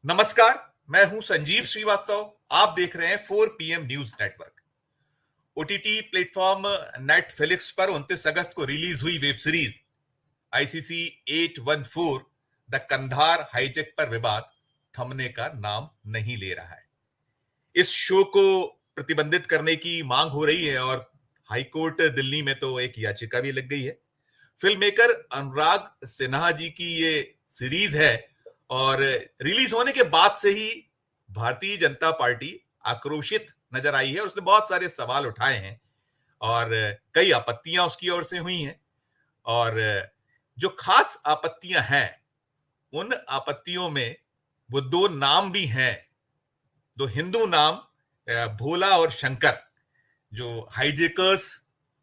नमस्कार। मैं हूं संजीव श्रीवास्तव। आप देख रहे हैं 4 PM news network. OTT platform Netflix पर 29 अगस्त को रिलीज हुई web series ICC 814 the Kandahar hijack पर विवाद थमने का नाम नहीं ले रहा है। इस शो को प्रतिबंधित करने की मांग हो रही है और हाईकोर्ट दिल्ली में तो एक याचिका भी लग गई है। फिल्म मेकर अनुराग सिन्हा जी की ये सीरीज है और रिलीज होने के बाद से ही भारतीय जनता पार्टी आक्रोशित नजर आई है और उसने बहुत सारे सवाल उठाए हैं और कई आपत्तियां उसकी ओर से हुई हैं। और जो खास आपत्तियां हैं, उन आपत्तियों में वो दो नाम भी हैं, दो हिंदू नाम, भोला और शंकर, जो हाईजेकर्स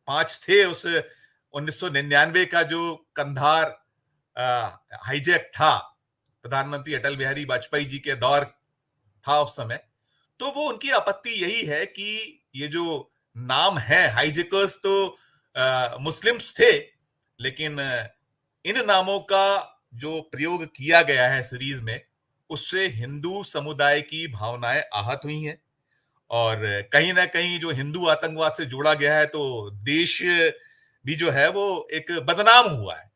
पांच थे उस 1999 का जो कंधार हाईजैक था, प्रधानमंत्री अटल बिहारी वाजपेयी जी के दौर था उस समय। तो वो उनकी आपत्ति यही है कि ये जो नाम है हाईजैकर्स तो मुस्लिम्स थे, लेकिन इन नामों का जो प्रयोग किया गया है सीरीज में, उससे हिंदू समुदाय की भावनाएं आहत हुई हैं और कहीं ना कहीं जो हिंदू आतंकवाद से जोड़ा गया है तो देश भी जो है वो एक बदनाम हुआ है।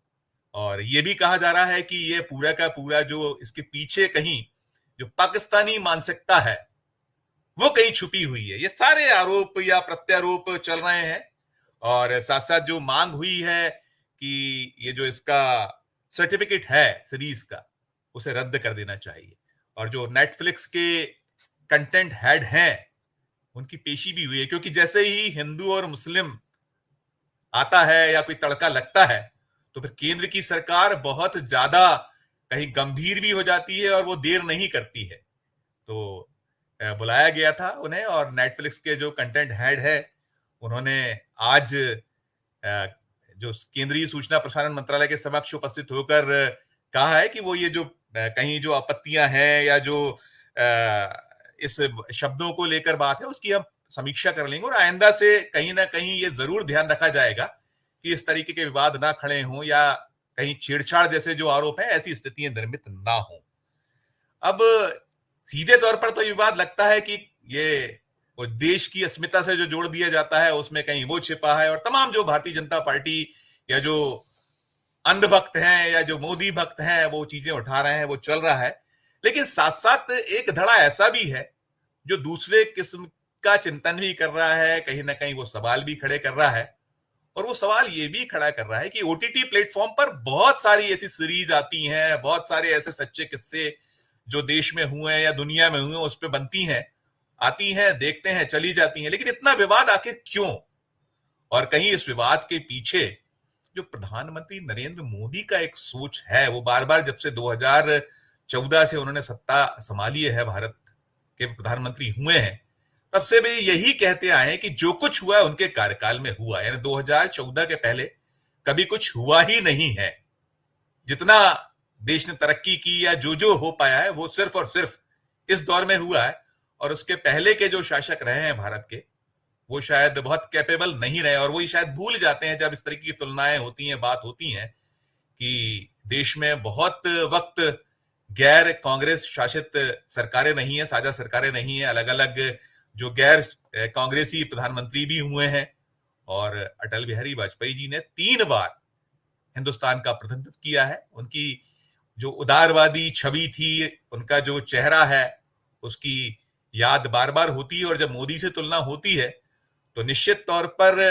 और ये भी कहा जा रहा है कि ये पूरा का पूरा जो इसके पीछे कहीं जो पाकिस्तानी मानसिकता है वो कहीं छुपी हुई है। ये सारे आरोप या प्रत्यारोप चल रहे हैं और साथ साथ जो मांग हुई है कि ये जो इसका सर्टिफिकेट है सीरीज का, उसे रद्द कर देना चाहिए। और जो नेटफ्लिक्स के कंटेंट हेड हैं, उनकी पेशी भी हुई है, क्योंकि जैसे ही हिंदू और मुस्लिम आता है या कोई तड़का लगता है तो फिर केंद्र की सरकार बहुत ज्यादा कहीं गंभीर भी हो जाती है और वो देर नहीं करती है। तो बुलाया गया था उन्हें और नेटफ्लिक्स के जो कंटेंट हेड है, उन्होंने आज जो केंद्रीय सूचना प्रसारण मंत्रालय के समक्ष उपस्थित होकर कहा है कि वो ये जो कहीं जो आपत्तियां हैं या जो इस शब्दों को लेकर बात है, उसकी हम समीक्षा कर लेंगे और आइंदा से कहीं ना कहीं ये जरूर ध्यान रखा जाएगा कि इस तरीके के विवाद ना खड़े हों या कहीं छेड़छाड़ जैसे जो आरोप है ऐसी स्थितियां निर्मित ना हो। अब सीधे तौर पर तो ये विवाद लगता है कि ये वो देश की अस्मिता से जो जोड़ दिया जाता है उसमें कहीं वो छिपा है और तमाम जो भारतीय जनता पार्टी या जो अंधभक्त हैं या जो मोदी भक्त हैं वो चीजें उठा रहे हैं, वो चल रहा है। लेकिन साथ साथ एक धड़ा ऐसा भी है जो दूसरे किस्म का चिंतन भी कर रहा है, कहीं ना कहीं वो सवाल भी खड़े कर रहा है। और वो सवाल ये भी खड़ा कर रहा है कि ओटीटी प्लेटफॉर्म पर बहुत सारी ऐसी सीरीज आती हैं, बहुत सारे ऐसे सच्चे किस्से जो देश में हुए हैं या दुनिया में हुए उस पर बनती हैं, आती हैं, देखते हैं, चली जाती हैं, लेकिन इतना विवाद आखिर क्यों? और कहीं इस विवाद के पीछे जो प्रधानमंत्री नरेंद्र मोदी का एक सोच है, वो बार बार जब से 2014 से उन्होंने सत्ता संभाली है, भारत के प्रधानमंत्री हुए हैं, तब से भी यही कहते आए हैं कि जो कुछ हुआ है उनके कार्यकाल में हुआ, यानी 2014 के पहले कभी कुछ हुआ ही नहीं है। जितना देश ने तरक्की की या जो जो हो पाया है वो सिर्फ और सिर्फ इस दौर में हुआ है। और उसके पहले के जो शासक रहे हैं भारत के, वो शायद बहुत कैपेबल नहीं रहे और वो शायद भूल जाते हैं जब इस तरीके की तुलनाएं होती हैं, बात होती हैं कि देश में बहुत वक्त गैर कांग्रेस शासित सरकारें नहीं है, साझा सरकारें नहीं है, अलग अलग जो गैर कांग्रेसी प्रधानमंत्री भी हुए हैं। और अटल बिहारी वाजपेयी जी ने 3 बार हिंदुस्तान का प्रतिनिधित्व किया है। उनकी जो उदारवादी छवि थी, उनका जो चेहरा है, उसकी याद बार बार होती है और जब मोदी से तुलना होती है तो निश्चित तौर पर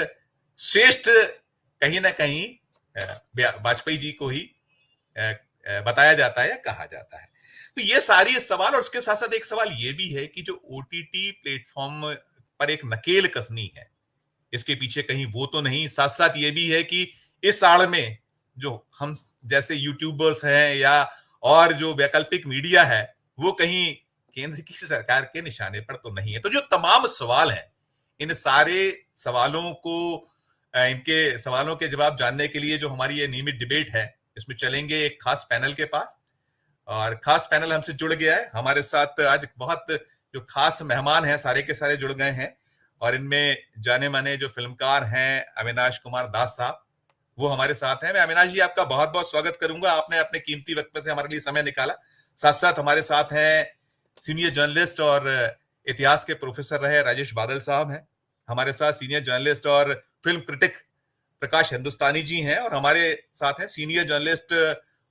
श्रेष्ठ कहीं ना कहीं वाजपेयी जी को ही बताया जाता है या कहा जाता है। तो ये सारी सवाल, और उसके साथ साथ एक सवाल ये भी है कि जो ओटीटी प्लेटफॉर्म पर एक नकेल कसनी है, इसके पीछे कहीं वो तो नहीं, साथ साथ ये भी है कि इस आड़ में जो हम जैसे यूट्यूबर्स हैं या और जो वैकल्पिक मीडिया है, वो कहीं केंद्र की सरकार के निशाने पर तो नहीं है। तो जो तमाम सवाल हैं, इन सारे सवालों को इनके सवालों के जवाब जानने के लिए जो हमारी ये नियमित डिबेट है, इसमें चलेंगे एक खास पैनल के पास। और खास पैनल हमसे जुड़ गया है, हमारे साथ आज बहुत जो खास मेहमान हैं सारे के सारे जुड़ गए हैं और इनमें जाने माने जो फिल्मकार हैं अविनाश कुमार दास साहब, वो हमारे साथ हैं। मैं अविनाश जी आपका बहुत बहुत स्वागत करूंगा, आपने अपने कीमती वक्त में से हमारे लिए समय निकाला। साथ साथ हमारे साथ हैं सीनियर जर्नलिस्ट और इतिहास के प्रोफेसर रहे राजेश बादल साहब हैं। हमारे साथ सीनियर जर्नलिस्ट और फिल्म क्रिटिक प्रकाश हिंदुस्तानी जी हैं, और हमारे साथ हैं सीनियर जर्नलिस्ट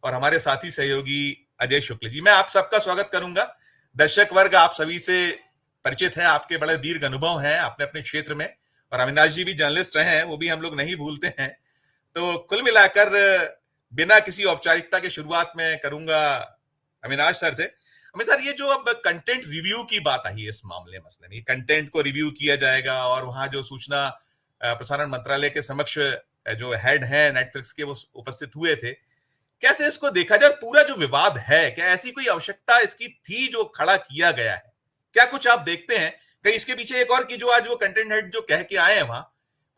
और हमारे साथी सहयोगी अजय शुक्ल जी। मैं आप सबका स्वागत करूंगा। दर्शक वर्ग आप सभी से परिचित है, आपके बड़े दीर्घ अनुभव हैं अपने अपने क्षेत्र में, और अविनाश जी भी जर्नलिस्ट रहे हैं, वो भी हम लोग नहीं भूलते हैं। तो कुल मिलाकर बिना किसी औपचारिकता के शुरुआत में करूंगा अविनाश सर से। अमित सर, ये जो अब कंटेंट रिव्यू की बात आई है इस मसले में, कंटेंट को रिव्यू किया जाएगा, और वहां जो सूचना प्रसारण मंत्रालय के समक्ष जो हेड है नेटफ्लिक्स के वो उपस्थित हुए थे, कैसे इसको देखा जाए? पूरा जो विवाद है, क्या ऐसी कोई आवश्यकता इसकी थी जो खड़ा किया गया है? क्या कुछ आप देखते हैं कहीं इसके पीछे एक और की जो आज वो कंटेंट हेड जो कह के आए हैं वहां,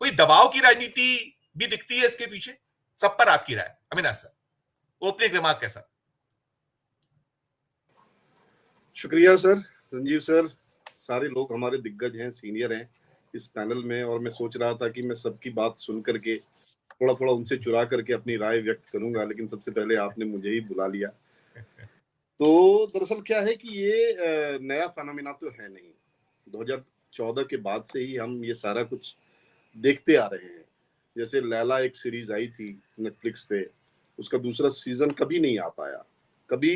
कोई दबाव की राजनीति भी दिखती है इसके पीछे? सब पर आपकी राय अविनाश सर, ओपनिंग रिमार्क कैसा? शुक्रिया सर, संजीव सर। सारे लोग हमारे दिग्गज हैं, सीनियर हैं इस पैनल में, और मैं सोच रहा था कि मैं सबकी बात सुन करके थोड़ा थोड़ा उनसे चुरा करके अपनी राय व्यक्त करूंगा, लेकिन सबसे पहले आपने मुझे ही बुला लिया। तो दरअसल क्या है कि ये नया फेनोमेना तो है नहीं। 2014 के बाद से ही हम ये सारा कुछ देखते आ रहे हैं। जैसे लैला एक सीरीज आई थी नेटफ्लिक्स पे, उसका दूसरा सीजन कभी नहीं आ पाया। कभी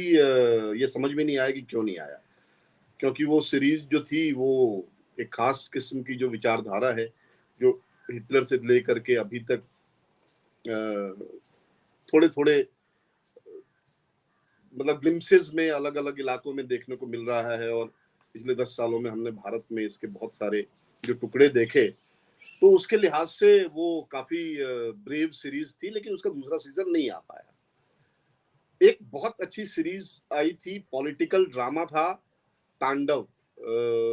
ये समझ में नहीं आया कि क्यों नहीं आया, क्योंकि वो सीरीज जो थी वो एक खास किस्म की जो विचारधारा है, जो हिटलर से लेकर के अभी तक थोड़े थोड़े मतलब ग्लिम्सेस में अलग अलग इलाकों में देखने को मिल रहा है। और पिछले 10 सालों में हमने भारत में इसके बहुत सारे जो टुकड़े देखे, तो उसके लिहाज से वो काफी ब्रेव सीरीज थी, लेकिन उसका दूसरा सीजन नहीं आ पाया। एक बहुत अच्छी सीरीज आई थी, पॉलिटिकल ड्रामा था, तांडव।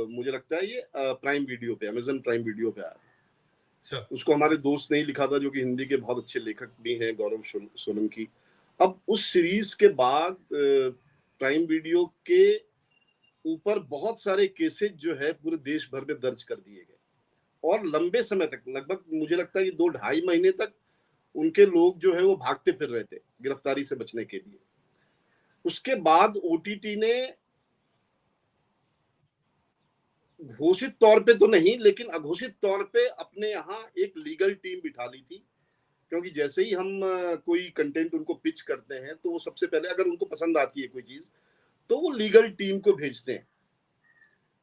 मुझे लगता है ये प्राइम वीडियो पे, अमेजन प्राइम वीडियो पे आया। उसको हमारे दोस्त ने ही लिखा था, जो कि हिंदी के बहुत अच्छे लेखक भी हैं, गौरव सोलंकी। अब उस सीरीज के बाद प्राइम वीडियो के ऊपर बहुत सारे केसेस जो है पूरे देश भर में दर्ज कर दिए गए, और लंबे समय तक, लगभग मुझे लगता है कि 2-2.5 महीने तक उनके लोग जो है वो भागते फिर रहे थे गिरफ्तारी से बचने के लिए। उसके बाद ओटीटी ने घोषित तौर पे तो नहीं, लेकिन अघोषित तौर पे अपने यहाँ एक लीगल टीम बिठा ली थी, क्योंकि जैसे ही हम कोई कंटेंट उनको पिच करते हैं, तो वो सबसे पहले अगर उनको पसंद आती है कोई चीज, तो वो लीगल टीम को भेजते हैं।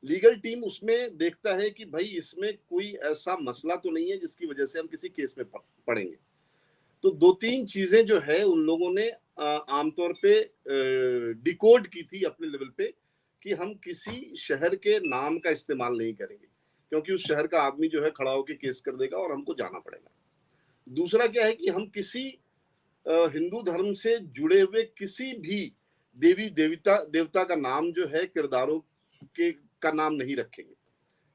लीगल टीम उसमें देखता है कि भाई इसमें कोई ऐसा मसला तो नहीं है जिसकी वजह से हम किसी केस में पड़ेंगे। तो 2-3 चीजें जो है उन लोगों ने आमतौर पे डिकोड की थी अपने लेवल पे, कि हम किसी शहर के नाम का इस्तेमाल नहीं करेंगे, क्योंकि उस शहर का आदमी जो है खड़ा होकर केस कर देगा और हमको जाना पड़ेगा। दूसरा क्या है कि हम किसी हिंदू धर्म से जुड़े हुए किसी भी देवी देवता का नाम जो है किरदारों के का नाम नहीं रखेंगे,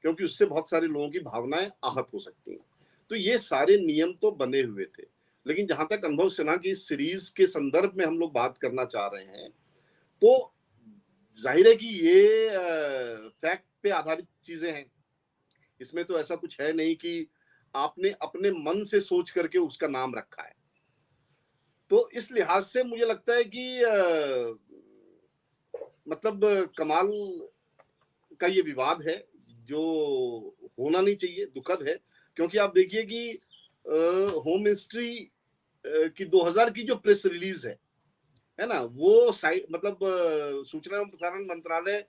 क्योंकि उससे बहुत सारे लोगों की भावनाएं आहत हो सकती हैं। तो ये सारे नियम तो बने हुए थे, लेकिन जहां तक अनुभव सिन्हा की सीरीज के संदर्भ में हम लोग बात करना चाह रहे हैं, तो जाहिर है कि ये फैक्ट पे आधारित चीजें हैं। इसमें तो ऐसा कुछ है नहीं कि आपने अपने मन से सोच करके उसका नाम रखा है। तो इस लिहाज से मुझे लगता है कि मतलब कमाल का ये विवाद है, जो होना नहीं चाहिए, दुखद है। क्योंकि आप देखिए कि होम मिनिस्ट्री की 2000 की जो प्रेस रिलीज है ना, वो साइट मतलब सूचना एवं प्रसारण मंत्रालय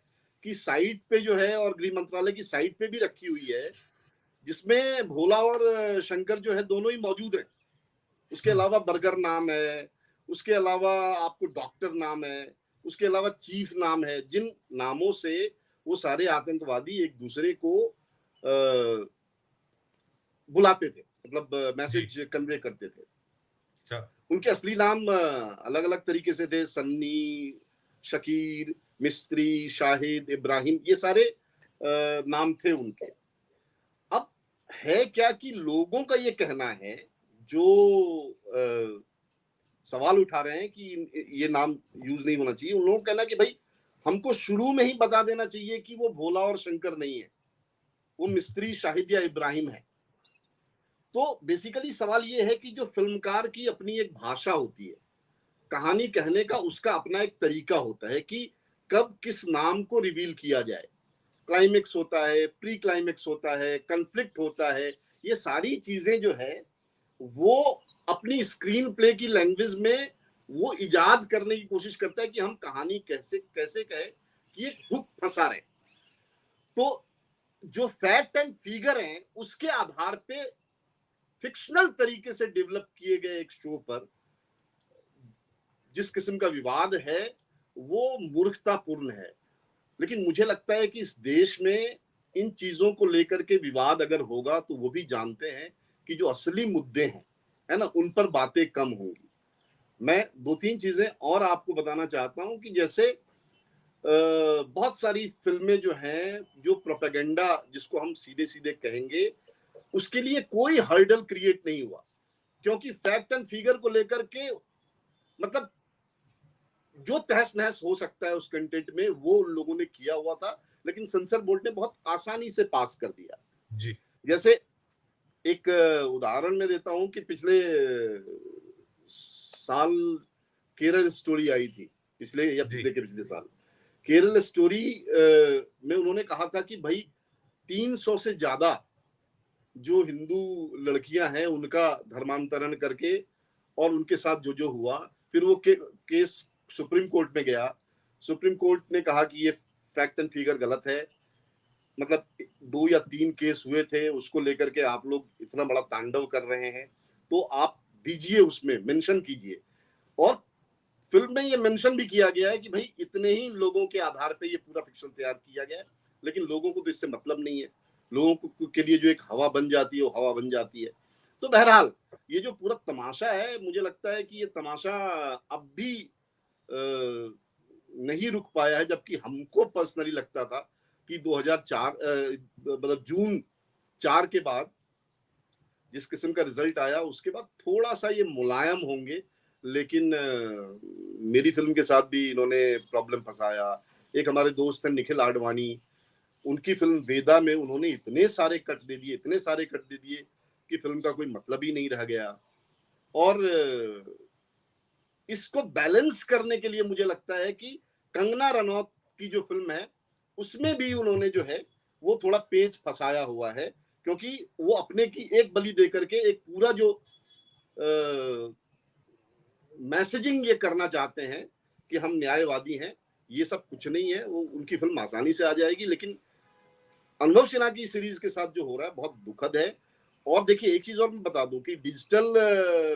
की साइट पे जो है, और गृह मंत्रालय की साइट पे भी रखी हुई है, जिसमें भोला और शंकर जो है दोनों ही मौजूद है। उसके अलावा बर्गर नाम है, उसके अलावा आपको डॉक्टर नाम है, उसके अलावा चीफ नाम है, जिन नामों से वो सारे आतंकवादी एक दूसरे को बुलाते थे, मतलब मैसेज कन्वे करते थे। उनके असली नाम अलग अलग तरीके से थे, सन्नी, शकीर, मिस्त्री, शाहिद, इब्राहिम, ये सारे नाम थे उनके। अब है क्या कि लोगों का ये कहना है, जो सवाल उठा रहे हैं कि ये नाम यूज नहीं होना चाहिए, उन लोगों का कहना है कि भाई हमको शुरू में ही बता देना चाहिए कि वो भोला और शंकर नहीं है, वो मिस्त्री, शाहिद या इब्राहिम है। तो बेसिकली सवाल ये है कि जो फिल्मकार की अपनी एक भाषा होती है, कहानी कहने का उसका अपना एक तरीका होता है कि कब किस नाम को रिवील किया जाए। क्लाइमेक्स होता है, प्री क्लाइमेक्स होता है, कन्फ्लिक्ट होता है, ये सारी चीजें जो है वो अपनी स्क्रीन प्ले की लैंग्वेज में वो इजाद करने की कोशिश करता है कि हम कहानी कैसे कैसे कहे कि एक हुक फंसा रहे। तो जो फैक्ट एंड फिगर हैं उसके आधार पे फिक्शनल तरीके से डेवलप किए गए एक शो पर जिस किस्म का विवाद है वो मूर्खतापूर्ण है। लेकिन मुझे लगता है कि इस देश में इन चीजों को लेकर के विवाद अगर होगा तो वो भी जानते हैं कि जो असली मुद्दे हैं, है ना, उन पर बातें कम होंगी। मैं दो तीन चीजें और आपको बताना चाहता हूं कि जैसे बहुत सारी फिल्में जो हैं जो प्रोपेगेंडा जिसको हम सीधे सीधे कहेंगे उसके लिए कोई हर्डल क्रिएट नहीं हुआ, क्योंकि फैक्ट एंड फिगर को लेकर के मतलब जो तहस नहस हो सकता है उस कंटेंट में वो उन लोगों ने किया हुआ था, लेकिन सेंसर बोर्ड ने बहुत आसानी से पास कर दिया जी। जैसे एक उदाहरण मैं देता हूं कि पिछले साल केरल स्टोरी आई थी, पिछले साल केरल स्टोरी में उन्होंने कहा था कि भाई 300 से ज्यादा जो हिंदू लड़कियां हैं उनका धर्मांतरण करके और उनके साथ जो जो हुआ, फिर वो केस सुप्रीम कोर्ट में गया। सुप्रीम कोर्ट ने कहा कि ये फैक्ट एंड फिगर गलत है, मतलब 2 या 3 केस हुए थे उसको लेकर के आप लोग इतना बड़ा तांडव कर रहे हैं, तो आप दीजिए उसमें मेंशन कीजिए। और फिल्म में ये मेंशन भी किया गया है कि भाई इतने ही लोगों के आधार पे ये पूरा फिक्शन तैयार किया गया है, लेकिन लोगों को तो इससे मतलब नहीं है। लोगों को के लिए जो एक हवा बन जाती है वो हवा बन जाती है। तो बहरहाल ये जो पूरा तमाशा है, मुझे लगता है कि ये तमाशा अब भी नहीं रुक पाया है, जबकि हमको पर्सनली लगता था कि 2004 मतलब जून 4 के बाद जिस किस्म का रिजल्ट आया उसके बाद थोड़ा सा ये मुलायम होंगे, लेकिन मेरी फिल्म के साथ भी इन्होंने प्रॉब्लम फंसाया। एक हमारे दोस्त हैं निखिल आडवाणी, उनकी फिल्म वेदा में उन्होंने इतने सारे कट दे दिए कि फिल्म का कोई मतलब ही नहीं रह गया। और इसको बैलेंस करने के लिए मुझे लगता है कि कंगना रनौत की जो फिल्म है उसमें भी उन्होंने जो है वो थोड़ा पेच फंसाया हुआ है, क्योंकि वो अपने की एक बलि देकर के एक पूरा जो मैसेजिंग ये करना चाहते हैं कि हम न्यायवादी हैं, ये सब कुछ नहीं है। वो उनकी फिल्म आसानी से आ जाएगी, लेकिन अनुभव सिन्हा की सीरीज के साथ जो हो रहा है बहुत दुखद है। और देखिए एक चीज और मैं बता दूं कि डिजिटल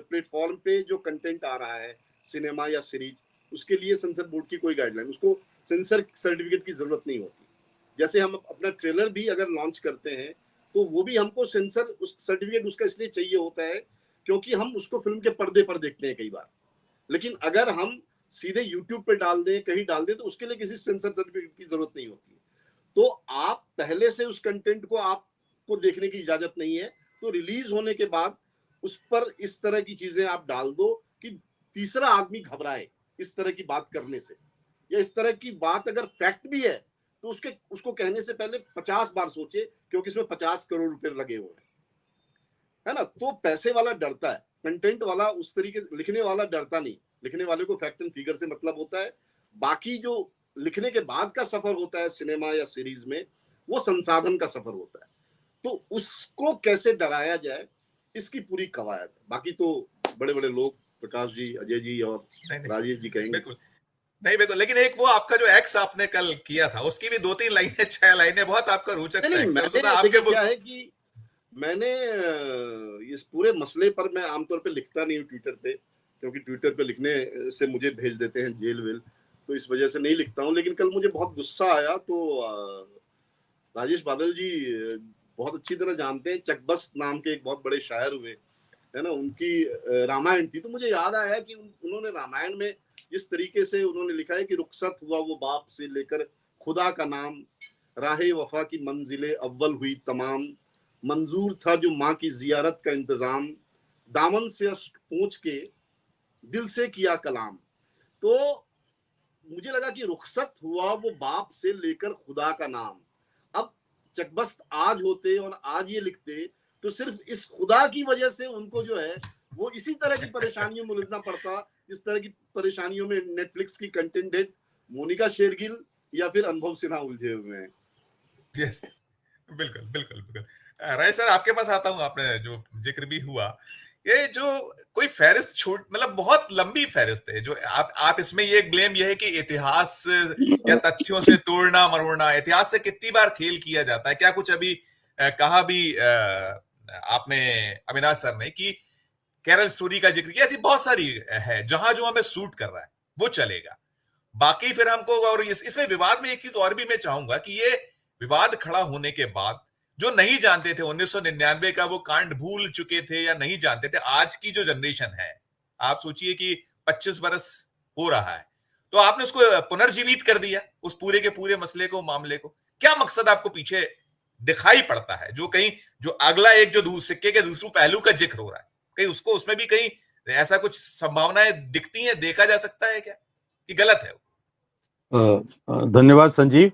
प्लेटफॉर्म पे जो कंटेंट आ रहा है सिनेमा या सीरीज, उसके लिए सेंसर बोर्ड की कोई गाइडलाइन, उसको सेंसर सर्टिफिकेट की जरूरत नहीं होती। जैसे हम अपना ट्रेलर भी अगर लॉन्च करते हैं तो वो भी हमको सेंसर उस सर्टिफिकेट उसका इसलिए चाहिए होता है क्योंकि हम उसको फिल्म के पर्दे पर देखते हैं कई बार। लेकिन अगर हम सीधे यूट्यूब पे डाल दें, कहीं डाल दें, तो उसके लिए किसी सेंसर सर्टिफिकेट की जरूरत नहीं होती। तो आप पहले से उस कंटेंट को आपको देखने की इजाजत नहीं है, तो रिलीज होने के बाद उस पर इस तरह की चीजें आप डाल दो कि तीसरा आदमी घबराए इस तरह की बात करने से, या इस तरह की बात अगर फैक्ट भी है तो उसको कहने से पहले 50 बार सोचे, क्योंकि इसमें 50 करोड़ रुपए लगे हुए हैं, है ना। तो पैसे वाला डरता है, कंटेंट वाला उस तरीके, लिखने वाला डरता नहीं। लिखने वाले को फैक्ट एंड फिगर से मतलब होता है, बाकी जो लिखने के बाद का सफर होता है सिनेमा या सीरीज में, वो संसाधन का सफर होता है। तो उसको कैसे डराया जाए, इसकी पूरी कवायद है। बाकी तो बड़े बड़े लोग प्रकाश जी, अजय जी और राजेश जी कहेंगे। बिल्कुल नहीं, बिल्कुल। लेकिन एक वो आपका जो एक्स आपने कल किया था उसकी भी 2-3 लाइनें 6 लाइनें बहुत आपका रोचक नहीं, एक्स है। मैंने आपके क्या है कि मैंने इस पूरे मसले पर मैं आमतौर पे लिखता नहीं हूँ ट्विटर पे, क्योंकि ट्विटर पे लिखने से मुझे भेज देते हैं जेल वेल, तो इस वजह से नहीं लिखता हूँ। लेकिन कल मुझे बहुत गुस्सा आया, तो राजेश बादल जी बहुत अच्छी तरह जानते हैं, चकबस्त नाम के एक बहुत बड़े शायर हुए, है ना, उनकी रामायण थी, तो मुझे याद आया कि उन्होंने रामायण में जिस तरीके से उन्होंने लिखा है कि रुखसत हुआ वो बाप से लेकर खुदा का नाम, राहे वफा की मंजिलें अव्वल हुई तमाम, मंजूर था जो माँ की जियारत का इंतजाम, दामन से अश्क पूंछ के दिल से किया कलाम। तो मुझे लगा कि रुखसत हुआ वो बाप से लेकर खुदा का नाम। अब चकबस्त आज होते और आज ये लिखते तो सिर्फ इस खुदा की वजह से उनको जो है वो इसी तरह की परेशानियों में उलझना पड़ता इस तरह की परेशानियों में नेटफ्लिक्स की कंटेंट हेड मोनिका शेरगिल या फिर अनुभव सिन्हा उलझे हुए हैं। यस, बिल्कुल बिल्कुल बिल्कुल। राय सर, आपके पास आता हूँ, आपने जो जिक्र भी हुआ, ये जो कोई फहरिस्त छूट, मतलब बहुत लंबी फहरिस्त है जो आप इसमें ये ब्लेम ये है कि इतिहास या तथ्यों से तोड़ना मरोड़ना, इतिहास से कितनी बार खेल किया जाता है। क्या कुछ अभी कहा भी आपने, अविनाश सर ने, कि केरल स्टोरी का जिक्र किया, ऐसी बहुत सारी है जहां जो हमें सूट कर रहा है वो चलेगा, बाकी फिर हमको। और इसमें विवाद में एक चीज और भी मैं चाहूंगा कि ये विवाद खड़ा होने के बाद जो नहीं जानते थे 1999 का वो कांड भूल चुके थे या नहीं जानते थे, आज की जो जनरेशन है, आप सोचिए कि 25 बरस हो रहा है, तो आपने उसको पुनर्जीवित कर दिया, उस पूरे के पूरे मसले को, मामले को। क्या मकसद आपको पीछे दिखाई पड़ता है, जो कहीं जो अगला एक जो सिक्के के दूसरे पहलू का जिक्र हो रहा है, कहीं उसको उसमें भी कहीं ऐसा कुछ संभावनाएं दिखती हैं, देखा जा सकता है क्या, कि गलत है? धन्यवाद संजीव।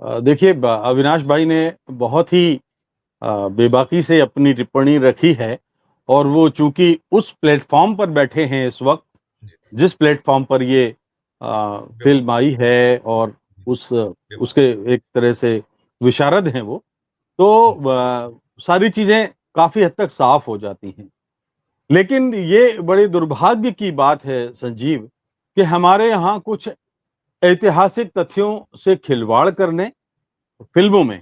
देखिए, अविनाश भाई ने बहुत ही बेबाकी से अपनी टिप्पणी रखी है, और वो चूंकि उस प्लेटफॉर्म पर बैठे हैं इस वक्त जिस प्लेटफॉर्म पर ये फिल्म आई है, और उसके एक तरह से विशारद हैं वो, तो सारी चीजें काफी हद तक साफ हो जाती हैं। लेकिन ये बड़े दुर्भाग्य की बात है संजीव कि हमारे यहाँ कुछ ऐतिहासिक तथ्यों से खिलवाड़ करने फिल्मों में,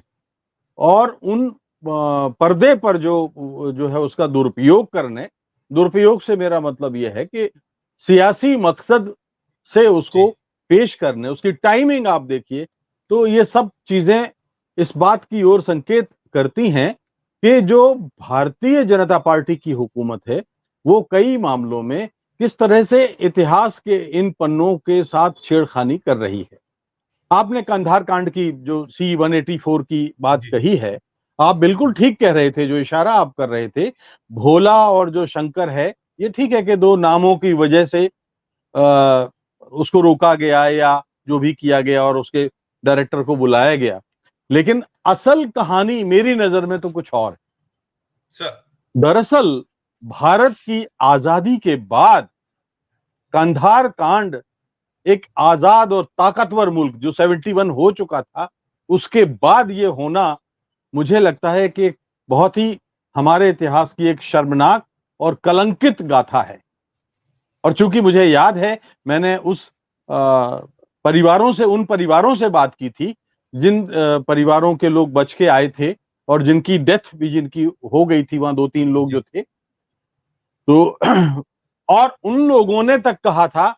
और उन पर्दे पर जो है उसका दुरुपयोग करने, दुरुपयोग से मेरा मतलब यह है कि सियासी मकसद से उसको पेश करने, उसकी टाइमिंग आप देखिए, तो ये सब चीजें इस बात की ओर संकेत करती हैं कि जो भारतीय जनता पार्टी की हुकूमत है वो कई मामलों में किस तरह से इतिहास के इन पन्नों के साथ छेड़खानी कर रही है। आपने कंधार कांड की जो C-184 की बात कही है, आप बिल्कुल ठीक कह रहे थे, जो इशारा आप कर रहे थे, भोला और जो शंकर है, ये ठीक है कि दो नामों की वजह से उसको रोका गया या जो भी किया गया और उसके डायरेक्टर को बुलाया गया, लेकिन असल कहानी मेरी नजर में तो कुछ और है। दरअसल भारत की आजादी के बाद कंधार कांड एक आजाद और ताकतवर मुल्क जो 71 हो चुका था, उसके बाद ये होना मुझे लगता है कि बहुत ही हमारे इतिहास की एक शर्मनाक और कलंकित गाथा है। और चूंकि मुझे याद है, मैंने उस परिवारों से, उन परिवारों से बात की थी जिन परिवारों के लोग बच के आए थे और जिनकी डेथ भी जिनकी हो गई थी, वहां 2-3 लोग जो थे, तो और उन लोगों ने तक कहा था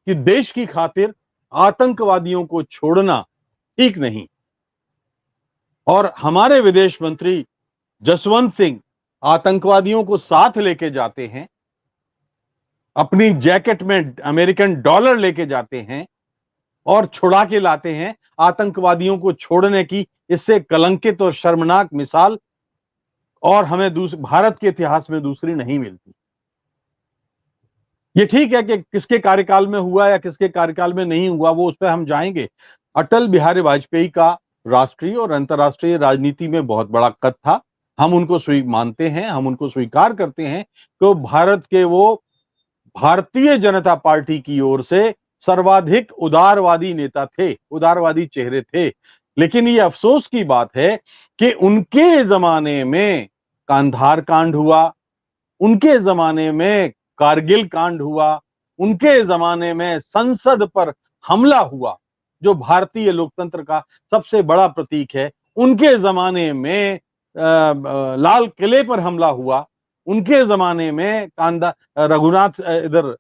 कि देश की खातिर आतंकवादियों को छोड़ना ठीक नहीं। और हमारे विदेश मंत्री जसवंत सिंह आतंकवादियों को साथ लेके जाते हैं, अपनी जैकेट में अमेरिकन डॉलर लेके जाते हैं और छुड़ा के लाते हैं। आतंकवादियों को छोड़ने की इससे कलंकित और शर्मनाक मिसाल और हमें भारत के इतिहास में दूसरी नहीं मिलती। ये ठीक है कि किसके कार्यकाल में हुआ या किसके कार्यकाल में नहीं हुआ, वो उस पर हम जाएंगे। अटल बिहारी वाजपेयी का राष्ट्रीय और अंतर्राष्ट्रीय राजनीति में बहुत बड़ा कद था। हम उनको मानते हैं, हम उनको स्वीकार करते हैं कि भारत के वो भारतीय जनता पार्टी की ओर से सर्वाधिक उदारवादी नेता थे, उदारवादी चेहरे थे। लेकिन ये अफसोस की बात है कि उनके जमाने में कांधार कांड हुआ, उनके जमाने में कारगिल कांड हुआ, उनके जमाने में संसद पर हमला हुआ जो भारतीय लोकतंत्र का सबसे बड़ा प्रतीक है, उनके जमाने में लाल किले पर हमला हुआ, उनके जमाने में रघुनाथ इधर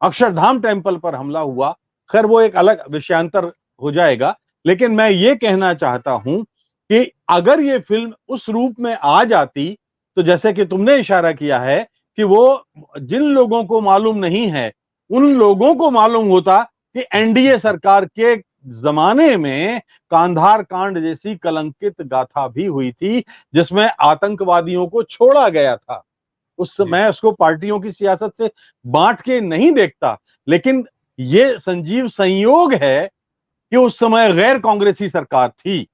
अक्षरधाम टेम्पल पर हमला हुआ। खैर वो एक अलग विषयांतर हो जाएगा, लेकिन मैं ये कहना चाहता हूं कि अगर ये फिल्म उस रूप में आ जाती, तो जैसे कि तुमने इशारा किया है कि वो जिन लोगों को मालूम नहीं है उन लोगों को मालूम होता कि एनडीए सरकार के जमाने में कांधार कांड जैसी कलंकित गाथा भी हुई थी जिसमें आतंकवादियों को छोड़ा गया था। उस मैं उसको पार्टियों की सियासत से बांट के नहीं देखता, लेकिन ये संजीव संयोग है कि उस समय गैर कांग्रेसी सरकार थी।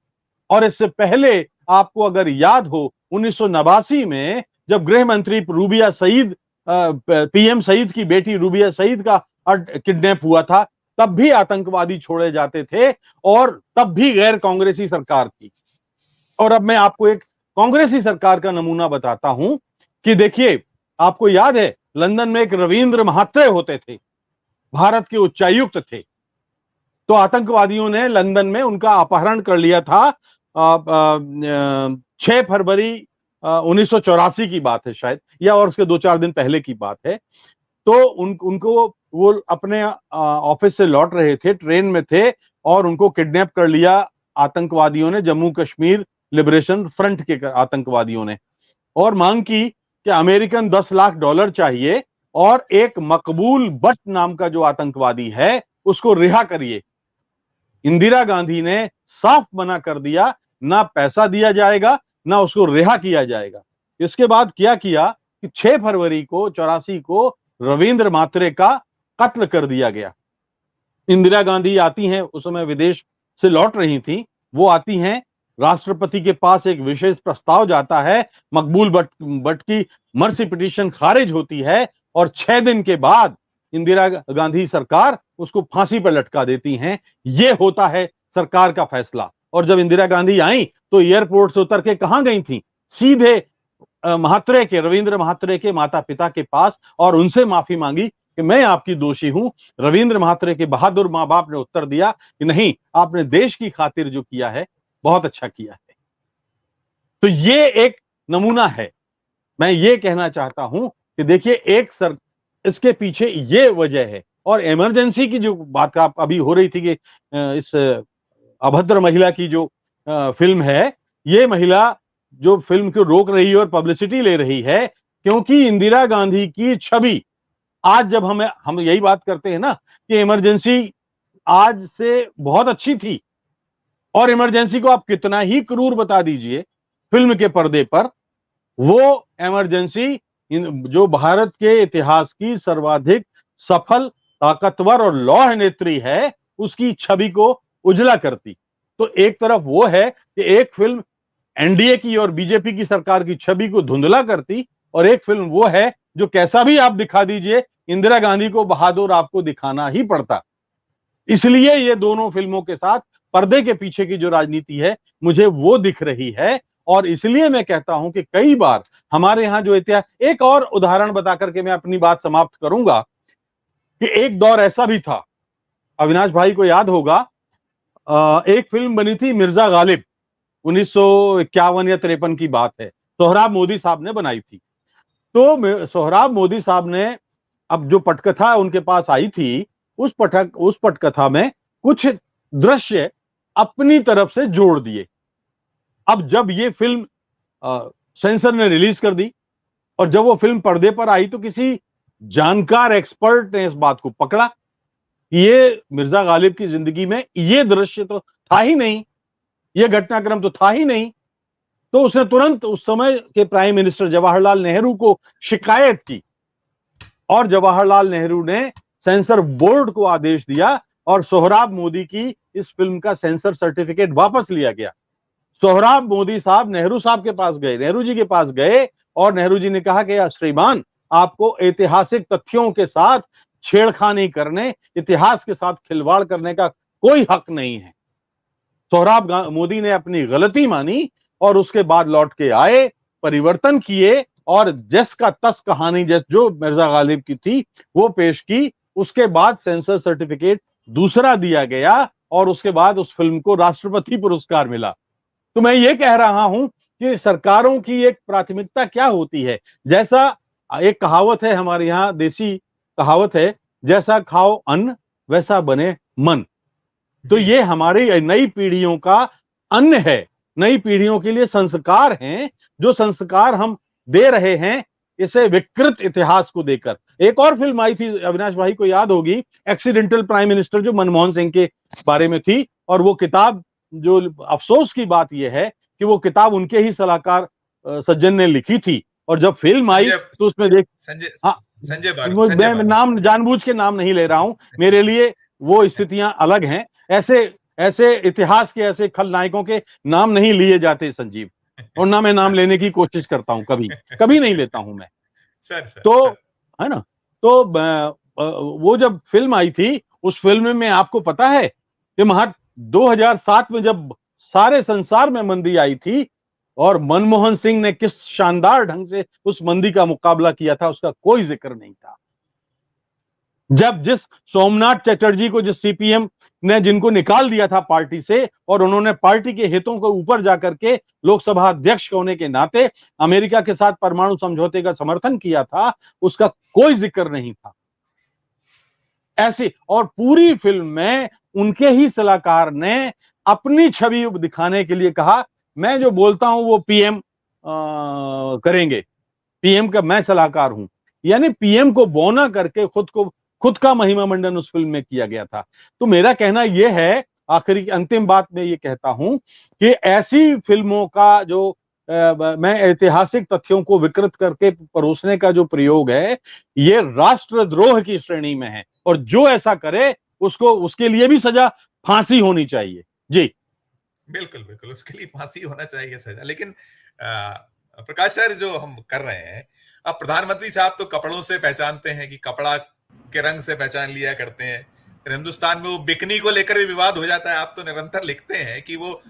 और इससे पहले आपको अगर याद हो 1989 में जब गृह मंत्री रूबिया सईद पीएम सईद की बेटी रूबिया सईद का किडनैप हुआ था, तब भी आतंकवादी छोड़े जाते थे और तब भी गैर कांग्रेसी सरकार थी। और अब मैं आपको एक कांग्रेसी सरकार का नमूना बताता हूं कि देखिए, आपको याद है लंदन में एक रविंद्र महात्रे होते थे, भारत के उच्चायुक्त थे। तो आतंकवादियों ने लंदन में उनका अपहरण कर लिया था। 6 फरवरी 1984 की बात है शायद, या और उसके 2-4 दिन पहले की बात है। तो उनको वो अपने ऑफिस से लौट रहे थे, ट्रेन में थे, और उनको किडनैप कर लिया आतंकवादियों ने, जम्मू कश्मीर लिबरेशन फ्रंट के आतंकवादियों ने, और मांग की कि अमेरिकन $10 लाख चाहिए और एक मकबूल बट नाम का जो आतंकवादी है उसको रिहा करिए। इंदिरा गांधी ने साफ मना कर दिया, ना पैसा दिया जाएगा ना उसको रिहा किया जाएगा। इसके बाद क्या किया कि 6 फरवरी को 84 को रविंद्र महात्रे का कत्ल कर दिया गया। इंदिरा गांधी आती हैं, उस समय विदेश से लौट रही थी, वो आती हैं, राष्ट्रपति के पास एक विशेष प्रस्ताव जाता है, मकबूल बट की मर्सी पिटीशन खारिज होती है और 6 दिन के बाद इंदिरा गांधी सरकार उसको फांसी पर लटका देती हैं। ये होता है सरकार का फैसला। और जब इंदिरा गांधी आई तो एयरपोर्ट से उतर के कहां गई थी? सीधे महात्रे के, रविंद्र महात्रे के माता पिता के पास, और उनसे माफी मांगी कि मैं आपकी दोषी हूं। रविंद्र महात्रे के बहादुर मां बाप ने उत्तर दिया कि नहीं, आपने देश की खातिर जो किया है बहुत अच्छा किया है। तो ये एक नमूना है। मैं ये कहना चाहता हूं कि देखिए, इसके पीछे ये वजह है। और इमरजेंसी की जो बात आप अभी हो रही थी कि इस अभद्र महिला की जो फिल्म है, ये महिला जो फिल्म को रोक रही है और पब्लिसिटी ले रही है, क्योंकि इंदिरा गांधी की छवि आज, जब हम यही बात करते हैं ना कि इमरजेंसी आज से बहुत अच्छी थी, और इमरजेंसी को आप कितना ही क्रूर बता दीजिए फिल्म के पर्दे पर, वो इमरजेंसी जो भारत के इतिहास की सर्वाधिक सफल, ताकतवर और लौह नेत्री है, उसकी छवि को उजला करती। तो एक तरफ वो है कि एक फिल्म एनडीए की और बीजेपी की सरकार की छवि को धुंधला करती, और एक फिल्म वो है जो कैसा भी आप दिखा दीजिए, इंदिरा गांधी को बहादुर आपको दिखाना ही पड़ता। इसलिए ये दोनों फिल्मों के साथ पर्दे के पीछे की जो राजनीति है, मुझे वो दिख रही है। और इसलिए मैं कहता हूं कि कई बार हमारे यहां जो इतिहास, एक और उदाहरण बता करके मैं अपनी बात समाप्त करूंगा कि एक दौर ऐसा भी था, अविनाश भाई को याद होगा, एक फिल्म बनी थी मिर्जा गालिब, 1951 या 53 की बात है, सोहराब मोदी साहब ने बनाई थी। तो सोहराब मोदी साहब ने, अब जो पटकथा उनके पास आई थी, उस पटकथा में कुछ दृश्य अपनी तरफ से जोड़ दिए। अब जब ये फिल्म सेंसर ने रिलीज कर दी और जब वो फिल्म पर्दे पर आई, तो किसी जानकार एक्सपर्ट ने इस बात को पकड़ा, ये मिर्जा गालिब की जिंदगी में ये दृश्य तो था ही नहीं, ये घटनाक्रम तो था ही नहीं। तो उसने तुरंत उस समय के प्राइम मिनिस्टर जवाहरलाल नेहरू को शिकायत की, और जवाहरलाल नेहरू ने सेंसर बोर्ड को आदेश दिया और सोहराब मोदी की इस फिल्म का सेंसर सर्टिफिकेट वापस लिया गया। सोहराब मोदी साहब नेहरू साहब के पास गए, नेहरू जी के पास गए, और नेहरू जी ने कहा कि श्रीमान, आपको ऐतिहासिक तथ्यों के साथ छेड़खानी करने, इतिहास के साथ खिलवाड़ करने का कोई हक नहीं है। सोहराब मोदी ने अपनी गलती मानी और उसके बाद लौट के आए, परिवर्तन किए, और जस का तस कहानी जो मिर्जा गालिब की थी वो पेश की। उसके बाद सेंसर सर्टिफिकेट दूसरा दिया गया और उसके बाद उस फिल्म को राष्ट्रपति पुरस्कार मिला। तो मैं ये कह रहा हूं कि सरकारों की एक प्राथमिकता क्या होती है। जैसा एक कहावत है हमारे यहाँ, देसी कहावत है, जैसा खाओ अन्न वैसा बने मन। तो ये हमारी नई पीढ़ियों का अन्न है, नई पीढ़ियों के लिए संस्कार हैं, जो संस्कार हम दे रहे हैं इसे विकृत इतिहास को देकर। एक और फिल्म आई थी, अविनाश भाई को याद होगी, एक्सीडेंटल प्राइम मिनिस्टर, जो मनमोहन सिंह के बारे में थी, और वो किताब, जो अफसोस की बात यह है कि वो किताब उनके ही सलाहकार सज्जन ने लिखी थी, और जब फिल्म आई तो उसमें देख, मैं नाम जानबूझ के नाम नहीं ले रहा हूं, मेरे लिए वो स्थितियां अलग हैं। ऐसे इतिहास के ऐसे खलनायकों के नाम नहीं लिए जाते संजीव, और ना मैं नाम लेने की कोशिश करता हूं, कभी नहीं लेता हूं मैं। तो है ना। तो वो जब फिल्म आई थी, उस फिल्म में आपको पता है कि 2007 में जब सारे संसार में मंदी आई थी और मनमोहन सिंह ने किस शानदार ढंग से उस मंदी का मुकाबला किया था, उसका कोई जिक्र नहीं था। जब जिस सोमनाथ चटर्जी को, जिस सीपीएम ने जिनको निकाल दिया था पार्टी से, और उन्होंने पार्टी के हितों को ऊपर जाकर के लोकसभा अध्यक्ष होने के नाते अमेरिका के साथ परमाणु समझौते का समर्थन किया था, उसका कोई जिक्र नहीं था। ऐसे, और पूरी फिल्म में उनके ही सलाहकार ने अपनी छवि दिखाने के लिए कहा, मैं जो बोलता हूं वो पीएम करेंगे, पीएम का मैं सलाहकार हूं। यानी पीएम को बौना करके खुद का महिमा मंडन उस फिल्म में किया गया था। तो मेरा कहना यह है, आखिरी अंतिम बात में ये कहता हूं कि ऐसी फिल्मों का जो मैं ऐतिहासिक तथ्यों को विकृत करके परोसने का जो प्रयोग है, ये राष्ट्रद्रोह की श्रेणी में है, और जो ऐसा करे उसको, उसके लिए भी सजा फांसी होनी चाहिए। जी बिल्कुल बिल्कुल, उसके लिए फांसी होना चाहिए, सजा। लेकिन प्रकाश सर, जो हम कर रहे हैं, अब प्रधानमंत्री साहब तो कपड़ों से पहचानते हैं कि कपड़ा के रंग से पहचान लिया करते हैं। फिर हिंदुस्तान में वो बिकनी को लेकर भी विवाद हो जाता है। आप तो निरंतर लिखते हैं कि वो